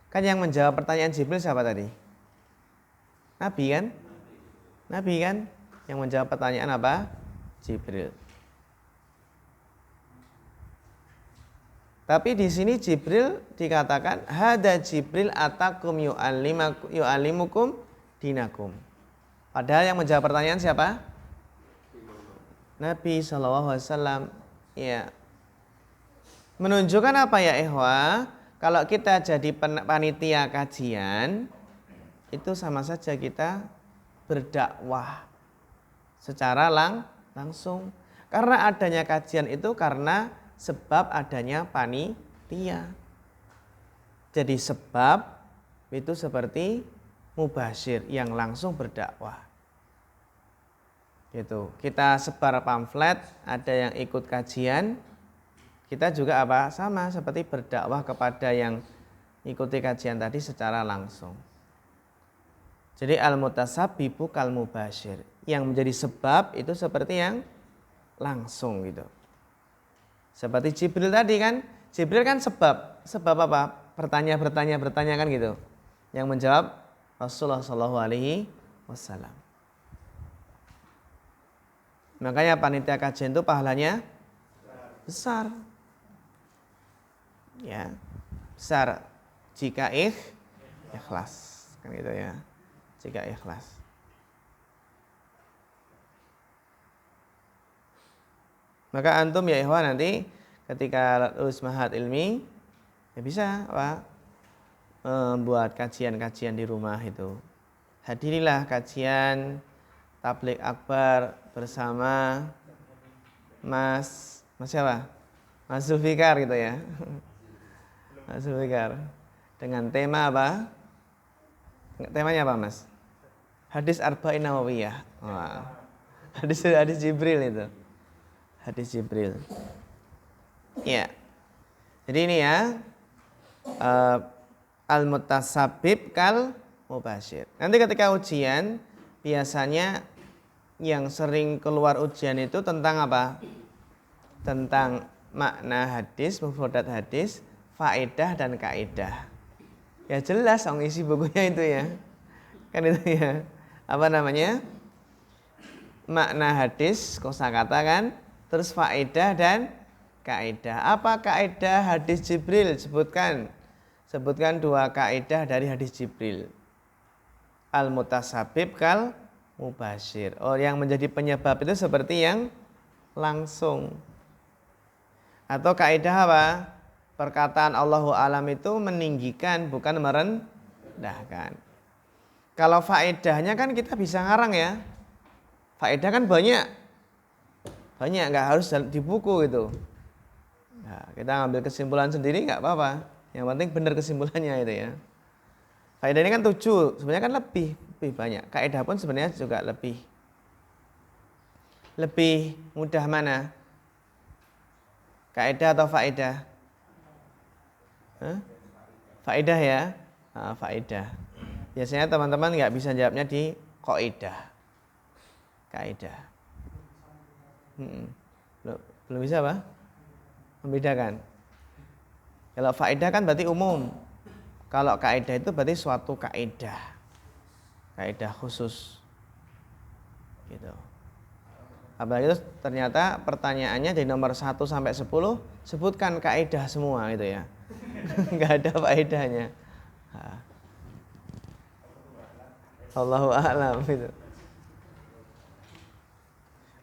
Kan yang menjawab pertanyaan Jibril siapa tadi? Nabi kan? Nabi kan? Yang menjawab pertanyaan apa? Jibril. Tapi di sini Jibril dikatakan hada Jibril atakum yu'allimukum dinakum. Padahal yang menjawab pertanyaan siapa? Nabi SAW. Ya. Menunjukkan apa ya ikhwah? Kalau kita jadi panitia kajian, itu sama saja kita berdakwah secara langsung. Karena adanya kajian itu karena sebab adanya panitia. Jadi sebab itu seperti mubasyir yang langsung berdakwah. Gitu. Kita sebar pamflet, ada yang ikut kajian, kita juga apa? Sama seperti berdakwah kepada yang ikuti kajian tadi secara langsung. Jadi al-mutasabbibu kal mubasyir. Yang menjadi sebab itu seperti yang langsung gitu. Seperti Jibril tadi kan, Jibril kan sebab apa? Bertanya kan gitu. Yang menjawab Rasulullah SAW. Makanya panitia kajian itu pahalanya besar. Ya, besar jika ikhlas, kan gitu ya. Jika ikhlas. Maka antum ya ikhwan nanti ketika lulus ma'had ilmi ya bisa apa? Membuat kajian-kajian di rumah itu. Hadirilah kajian tabligh akbar bersama Mas siapa? Mas Zulfikar gitu ya. Mas Zulfikar. Dengan tema apa? Temanya apa Mas? Hadis Arba'in Nawawiyah. Wah. Hadis Jibril itu. Hadis Jibril. Ya. Jadi ini ya al-mutasabbib kal mubasyir. Nanti ketika ujian biasanya yang sering keluar ujian itu tentang apa? Tentang makna hadis, mufradat hadis, faedah dan kaidah. Ya jelas dong isi bukunya itu ya. Kan itu ya. Apa namanya? Makna hadis, kosakata kan? Terus faedah dan kaidah. Apa kaidah hadis Jibril? Sebutkan 2 kaidah dari hadis Jibril. Al-mutasabbib kal mubasyir. Oh, yang menjadi penyebab itu seperti yang langsung. Atau kaidah apa? Perkataan Allahu alam itu meninggikan bukan merendahkan. Kalau faedahnya kan kita bisa ngarang ya. Faedah kan banyak nggak harus di buku gitu. Nah, kita ngambil kesimpulan sendiri nggak apa-apa. Yang penting benar kesimpulannya itu ya. Faedah ini kan 7, sebenarnya kan lebih banyak. Kaidah pun sebenarnya juga lebih mudah mana? Kaidah atau faedah? Faedah ya. Faedah. Biasanya teman-teman nggak bisa jawabnya di kaidah. Belum bisa apa? Membedakan. Kalau faedah kan berarti umum. Kalau kaidah itu berarti suatu kaidah khusus gitu. Apalagi itu ternyata pertanyaannya dari nomor 1 sampai 10 sebutkan kaidah semua gitu ya. Enggak ada faedahnya. Allahu a'lam gitu.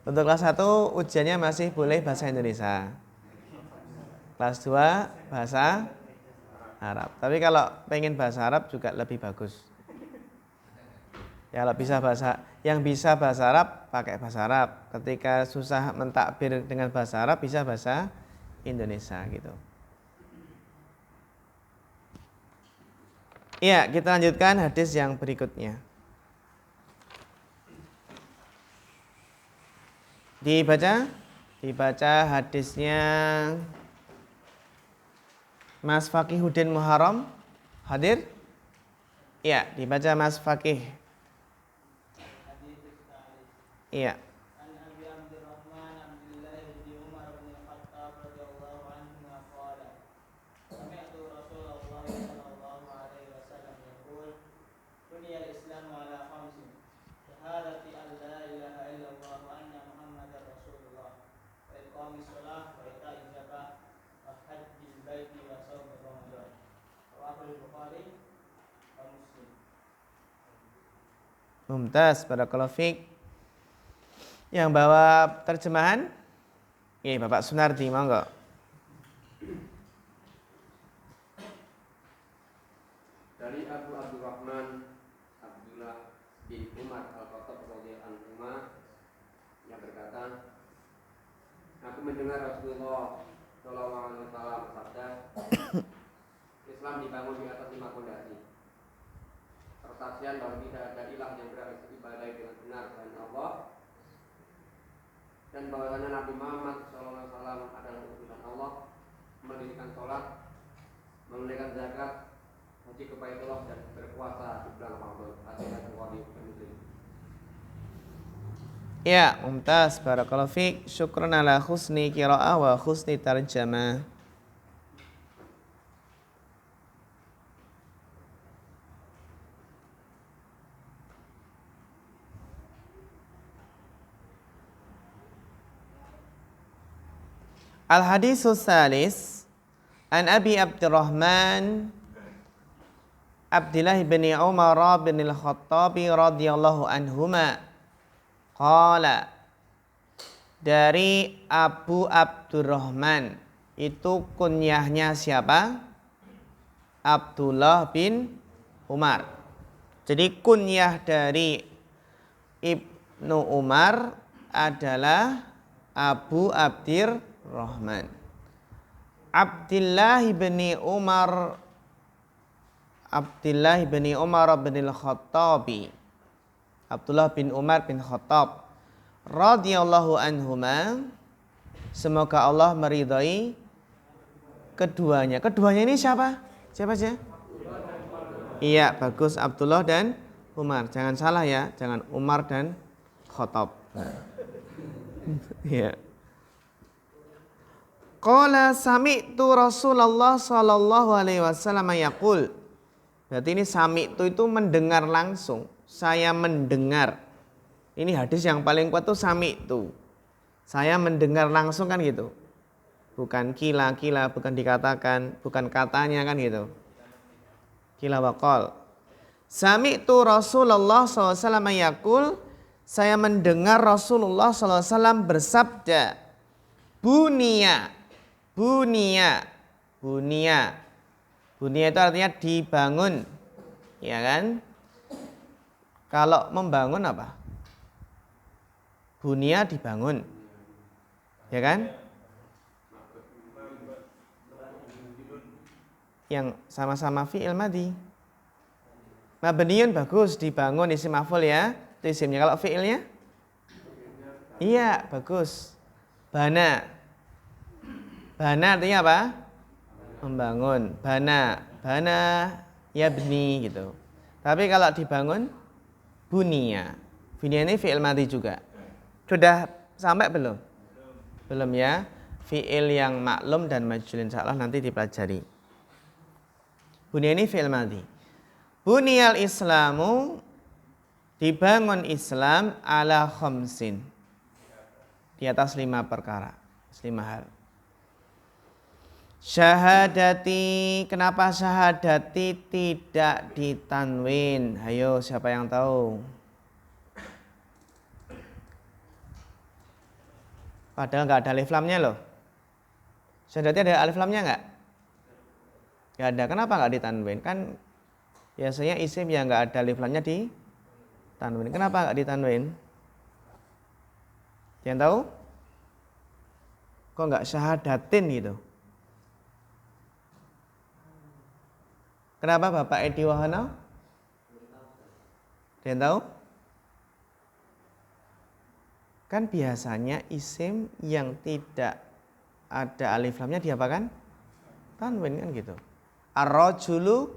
Untuk kelas 1 ujiannya masih boleh bahasa Indonesia. Kelas 2 bahasa Arab. Tapi kalau pengen bahasa Arab juga lebih bagus. Ya, kalau yang bisa bahasa Arab pakai bahasa Arab. Ketika susah mentakbir dengan bahasa Arab bisa bahasa Indonesia gitu. Iya, kita lanjutkan hadis yang berikutnya. Dibaca hadisnya Mas Faqihuddin Muharram hadir? Iya, dibaca Mas Faqih. Iya. Mumtaz, barakallahu fiik. Yang bawa terjemahan? Bapak Sunardi, monggo. Dari Abu Abdurrahman Abdullah bin Umar Al-Khattab radhiyallahu anhu yang berkata, aku mendengar Rasulullah sallallahu alaihi wasallam bersabda, Islam dibangun di atas 5 fondasi. Persaksian bahwa tidak ada ilah yang berhak diibadahi dengan benar selain Allah, dan bahwasanya Nabi Muhammad sallallahu alaihi wasallam adalah utusan Allah, mendirikan sholat, menunaikan zakat, haji ke Baitullah, dan berpuasa di bulan Ramadan. Hadis Bukhari dan Muslim. Ya, mumtaz, barakallahu fiik. Syukran ala husni qiraah wa husni tarjamah. Al-haditsus salis an Abi Abdurrahman Abdullah bin Umar bin Al-Khattab radhiyallahu anhuma qala, dari Abu Abdurrahman, itu kunyahnya siapa? Abdullah bin Umar. Jadi kunyah dari Ibnu Umar adalah Abu Abdurrahman. Abdullah bin Umar bin Al-Khattabi, Abdullah bin Umar bin Khattab radhiyallahu anhuma, semoga Allah meridhai keduanya. Keduanya ini siapa? Siapa saja? Iya, bagus, Abdullah dan Umar. Jangan salah ya, jangan Umar dan Khattab. Iya. Qala sami'tu Rasulullah sallallahu alaihi wasallam yaqul. Berarti ini sami'tu itu mendengar langsung. Saya mendengar. Ini hadis yang paling kuat tuh sami'tu. Saya mendengar langsung kan gitu. Bukan kila-kila, bukan dikatakan, bukan katanya kan gitu. Kila waqal. Sami'tu Rasulullah sallallahu alaihi wasallam yaqul. Saya mendengar Rasulullah sallallahu alaihi wasallam bersabda, Bunia itu artinya dibangun, ya kan? Kalau membangun apa? Bunia dibangun, ya kan? Yang sama-sama fi'il madhi. Mabniun bagus, dibangun isim maf'ul ya, itu isimnya. Kalau fi'ilnya? Iya, bagus. Bana artinya apa? Membangun. Bana yabni gitu. Tapi kalau dibangun bunia. Bunia ini fi'il madhi juga. Sudah sampai belum? Belum ya. Fi'il yang maklum dan majhul insyaallah nanti dipelajari. Bunya ini fi'il madhi. Buniyal Islamu, dibangun Islam ala khamsin, di atas 5 perkara, 5 hal. Syahadati, kenapa syahadati tidak ditanwin? Ayo, siapa yang tahu? Padahal nggak ada alif lamnya loh. Syahadati ada alif lamnya nggak? Nggak ada. Kenapa nggak ditanwin? Kan biasanya isim yang nggak ada alif lamnya ditanwin. Kenapa nggak ditanwin? Yang tahu? Kok nggak syahadatin gitu? Kenapa Bapak Edi Wahana? Ada yang tahu? Kan biasanya isim yang tidak ada alif lamnya diapakan? Tanwin kan gitu. Ar-rajulu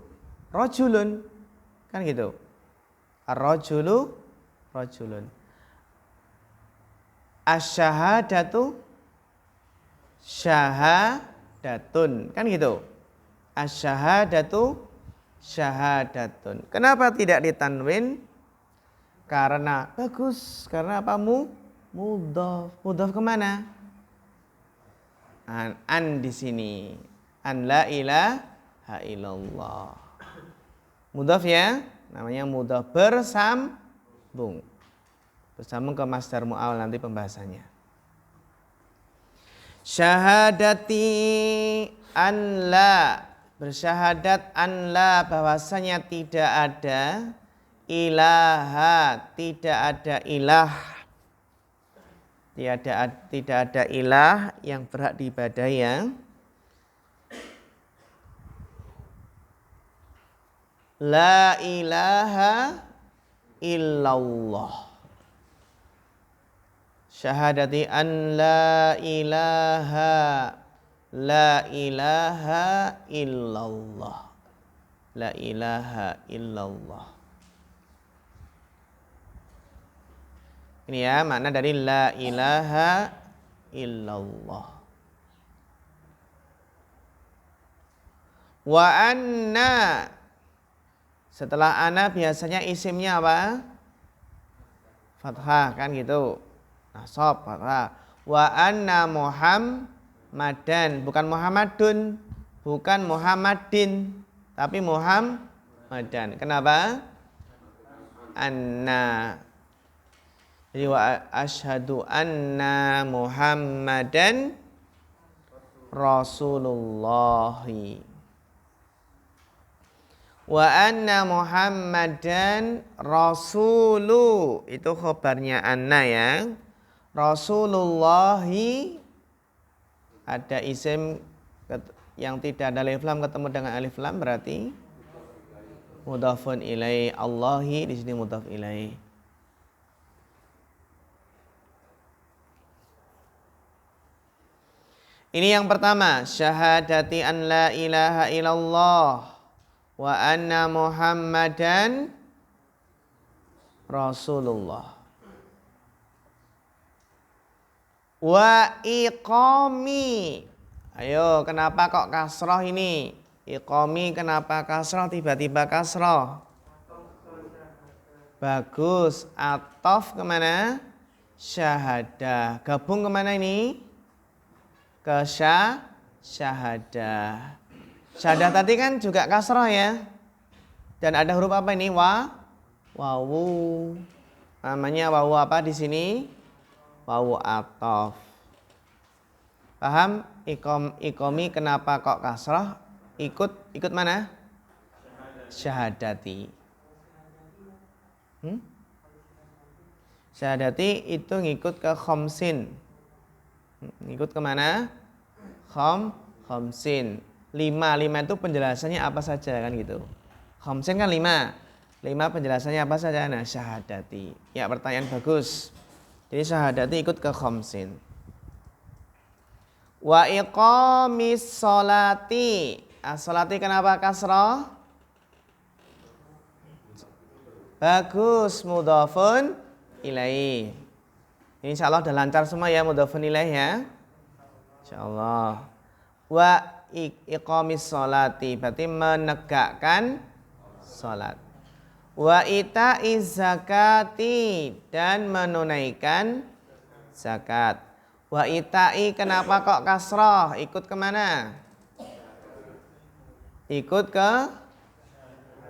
rajulun, kan gitu. Ar-rajulu rajulun. Asy-syahadatu syahadatun, kan gitu. Asy-syahadatu syahadatun. Kenapa tidak ditanwin? Karena bagus, karena apa? Mudhaf. Mudhaf kemana? An di sini. An la ilaha illallah. Mudhaf ya, namanya mudhaf bersambung. Bersambung ke masdar mu'awwal nanti pembahasannya. Syahadati an la, bersyahadat an la, bahwasanya tidak ada ilaha, tidak ada ilah, tidak ada ilah yang berhak diibadahi yang la ilaha illallah. Syahadati an la ilaha illallah. La ilaha illallah. Ini ya makna dari la ilaha illallah. Wa anna, setelah ana biasanya isimnya apa? Fathah, kan gitu. Nasab, fathah. Wa anna Muhammadan, bukan Muhammadun, bukan Muhammadin, tapi Muhammadan. Kenapa? Anna. Jadi wa asyhadu anna Muhammadan Rasulullahi. Wa anna Muhammadan Rasulu, itu khobarnya anna ya. Rasulullahi, ada isim yang tidak ada alif lam ketemu dengan alif lam berarti mudhafun ilaih. Allahi di sini mudhaf ilaih. Ini yang pertama, syahadati an la ilaha illallah wa anna Muhammadan Rasulullah. Wa iqami. Ayo, kenapa kok kasroh ini? Iqami kenapa kasroh? Tiba-tiba kasroh. Bagus. Atof kemana? Syahadah. Gabung kemana ini? Ke syahadah. Syahadah tadi kan juga kasroh ya. Dan ada huruf apa ini? Wawu. Namanya wawu apa di sini? Wawu atof. Paham? Ikomi kenapa kok kasroh? Ikut mana? Syahadati. Syahadati itu ngikut ke khamsin. Ngikut kemana? Khamsin. 5 itu penjelasannya apa saja kan gitu. Khamsin kan 5 penjelasannya apa saja? Nah, syahadati. Ya, pertanyaan bagus. Jadi syahadati ikut ke khamsin. Wa iqamis sholati. As-sholati kenapa kasroh? Bagus, mudhafun ilaih. Ini insyaallah udah lancar semua ya, mudhafun ilaih ya. Insyaallah. Wa iqamis sholati, berarti menegakkan sholat. Wa ita'iz zakati, dan menunaikan zakat. Wa ita'i, kenapa kok kasroh? Ikut kemana? Ikut ke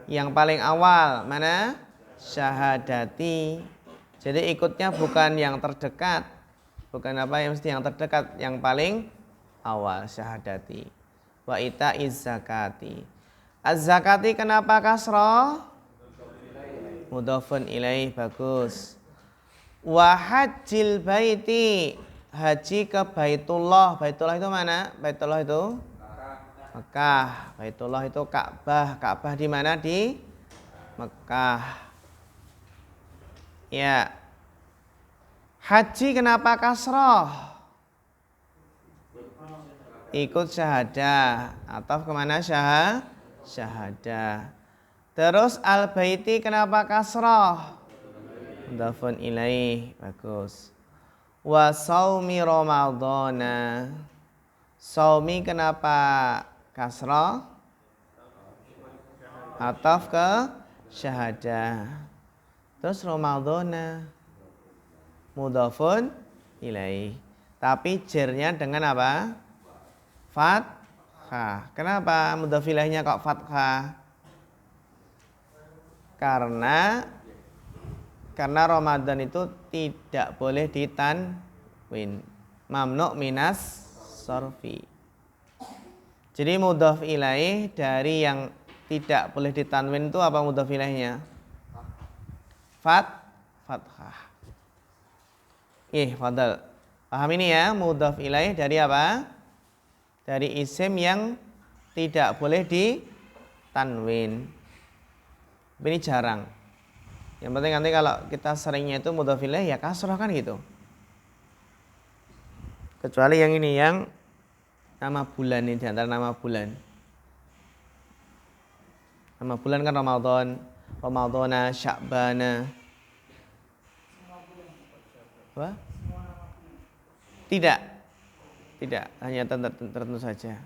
yang paling awal. Mana? Syahadati. Jadi ikutnya bukan yang terdekat. Bukan apa yang mesti yang terdekat, yang paling awal, syahadati. Wa ita'iz zakati. Az-zakati kenapa kasroh? Mudhafun ilaih, bagus. Wa hajjil baiti, haji ke Baitullah. Baitullah itu mana? Baitullah itu Mekah. Baitullah itu Ka'bah. Ka'bah di mana? Di Mekah. Ya. Haji kenapa kasroh? Ikut syahadah. Atau kemana syahadah. Terus al-baiti kenapa kasroh? Mudhafun ilaih, bagus. Wa saumi ramadhana. Saumi kenapa kasroh? Ataf ke syahadah. Terus ramadhana mudhafun ilaih. Tapi jernya dengan apa? Fathah. Kenapa mudhaf ilaihnya kok fathah? Karena Ramadan itu tidak boleh ditanwin. Mamnu minas sorfi. Jadi mudhaf ilaih dari yang tidak boleh ditanwin itu apa mudhaf ilaihnya? Fathah. Fadal. Paham ini ya, mudhaf ilaih dari apa? Dari isim yang tidak boleh ditanwin. Ini jarang. Yang penting nanti kalau kita seringnya itu mudhaf ilaih ya kasroh kan gitu. Kecuali yang ini, yang nama bulan ini, diantara nama bulan. Nama bulan kan Ramadan, Ramadhana, Sya'bana. Apa? Tidak, hanya tertentu saja.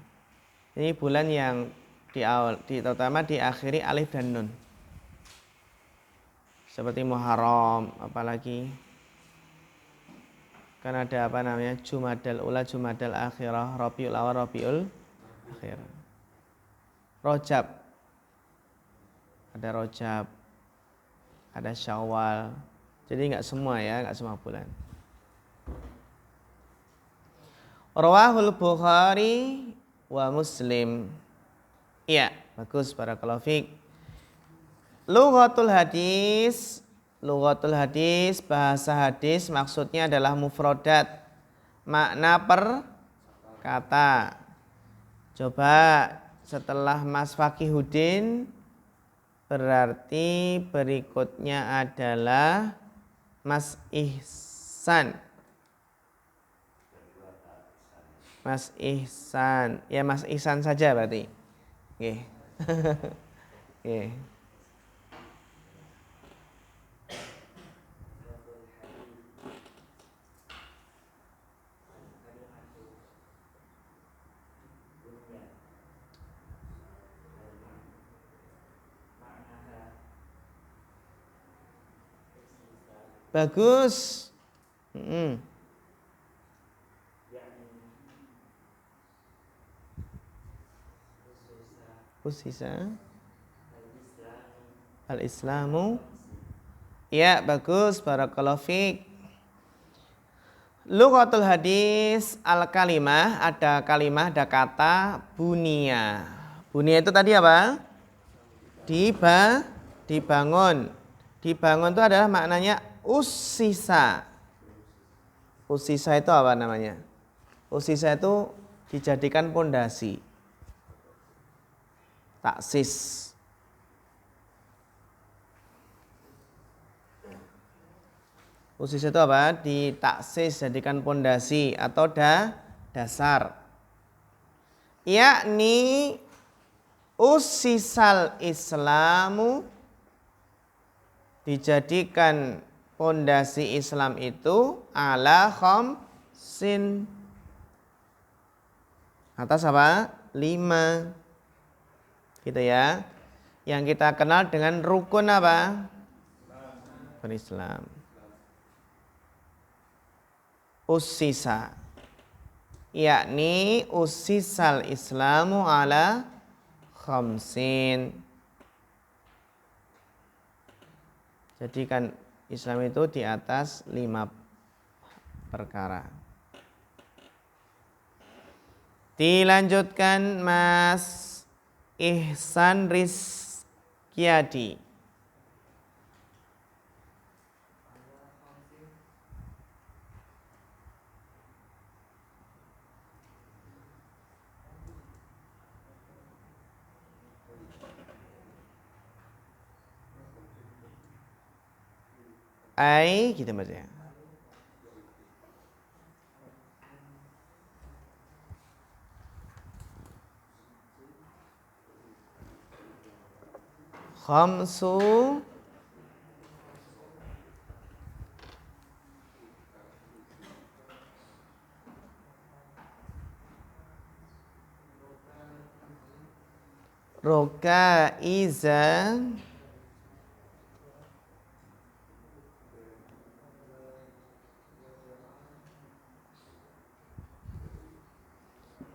Ini bulan yang terutama diakhiri alif dan nun. Seperti Muharram, apalagi kan ada apa namanya, Jumadal Ula, Jumadal Akhirah, Rabiul Awal, Rabiul Akhir. Rajab, ada Rajab, ada Syawal. Jadi enggak semua ya, enggak semua bulan. Rawahul Bukhari wa Muslim. Iya, bagus, barakallahu fiik. Lughatul hadis, bahasa hadis maksudnya adalah mufradat, makna per kata. Coba setelah Mas Fakihudin, berarti berikutnya adalah Mas Ihsan. Mas Ihsan. Ya Mas Ihsan saja berarti. Oke. Oke. Bagus. Khususnya al-Islamu. Ya, bagus, barakallahu fiik. Lughatul hadis al-kalimah, ada kalimah, ada kata bunia. Bunia itu tadi apa? Dibangun. Dibangun itu adalah maknanya usisa. Usisa itu apa namanya? Usisa itu dijadikan pondasi. Taksis. Usisa itu apa? Ditaksis, jadikan pondasi atau dasar. Yakni usisal Islamu, dijadikan pondasi Islam itu ala khamsin, atas apa? 5. Gitu ya. Yang kita kenal dengan rukun apa? Berislam. Ussisa, yakni ussisal Islamu ala khamsin. Jadi kan Islam itu di atas 5 perkara. Dilanjutkan Mas Ihsan Rizkyadi. Gitu bacanya. Khamsu rokaiza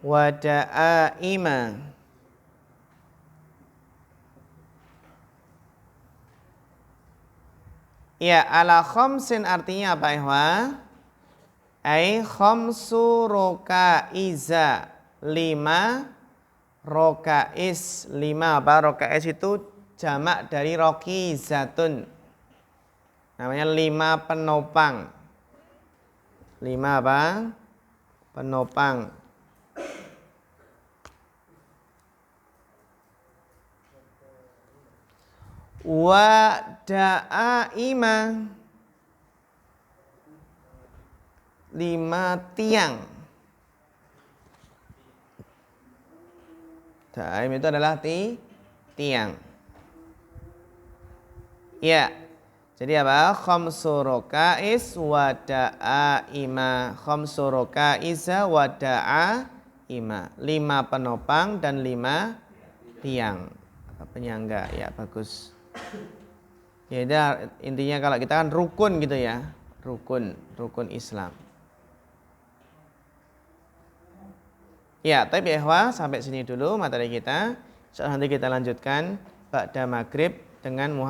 wada'aima. Ya, ala khamsin artinya apa, Ikhwan? Ai khamsu rokaiza, 5 rokais. 5 apa? Rokais itu jamak dari rokizatun. Namanya 5 penopang. 5 apa? Penopang. Wa da'aima, 5 tiang. Da'aim itu adalah tiang. Ya. Jadi apa? Khamsu rokais wa da'aima. Khamsu rokaiza wa da'aima. 5 penopang dan 5 tiang. Penyangga. Ya, bagus. Ya, intinya kalau kita kan rukun gitu ya. Rukun Islam. Ya, tapi ya, sampai sini dulu materi kita. Nanti kita lanjutkan ba'da maghrib dengan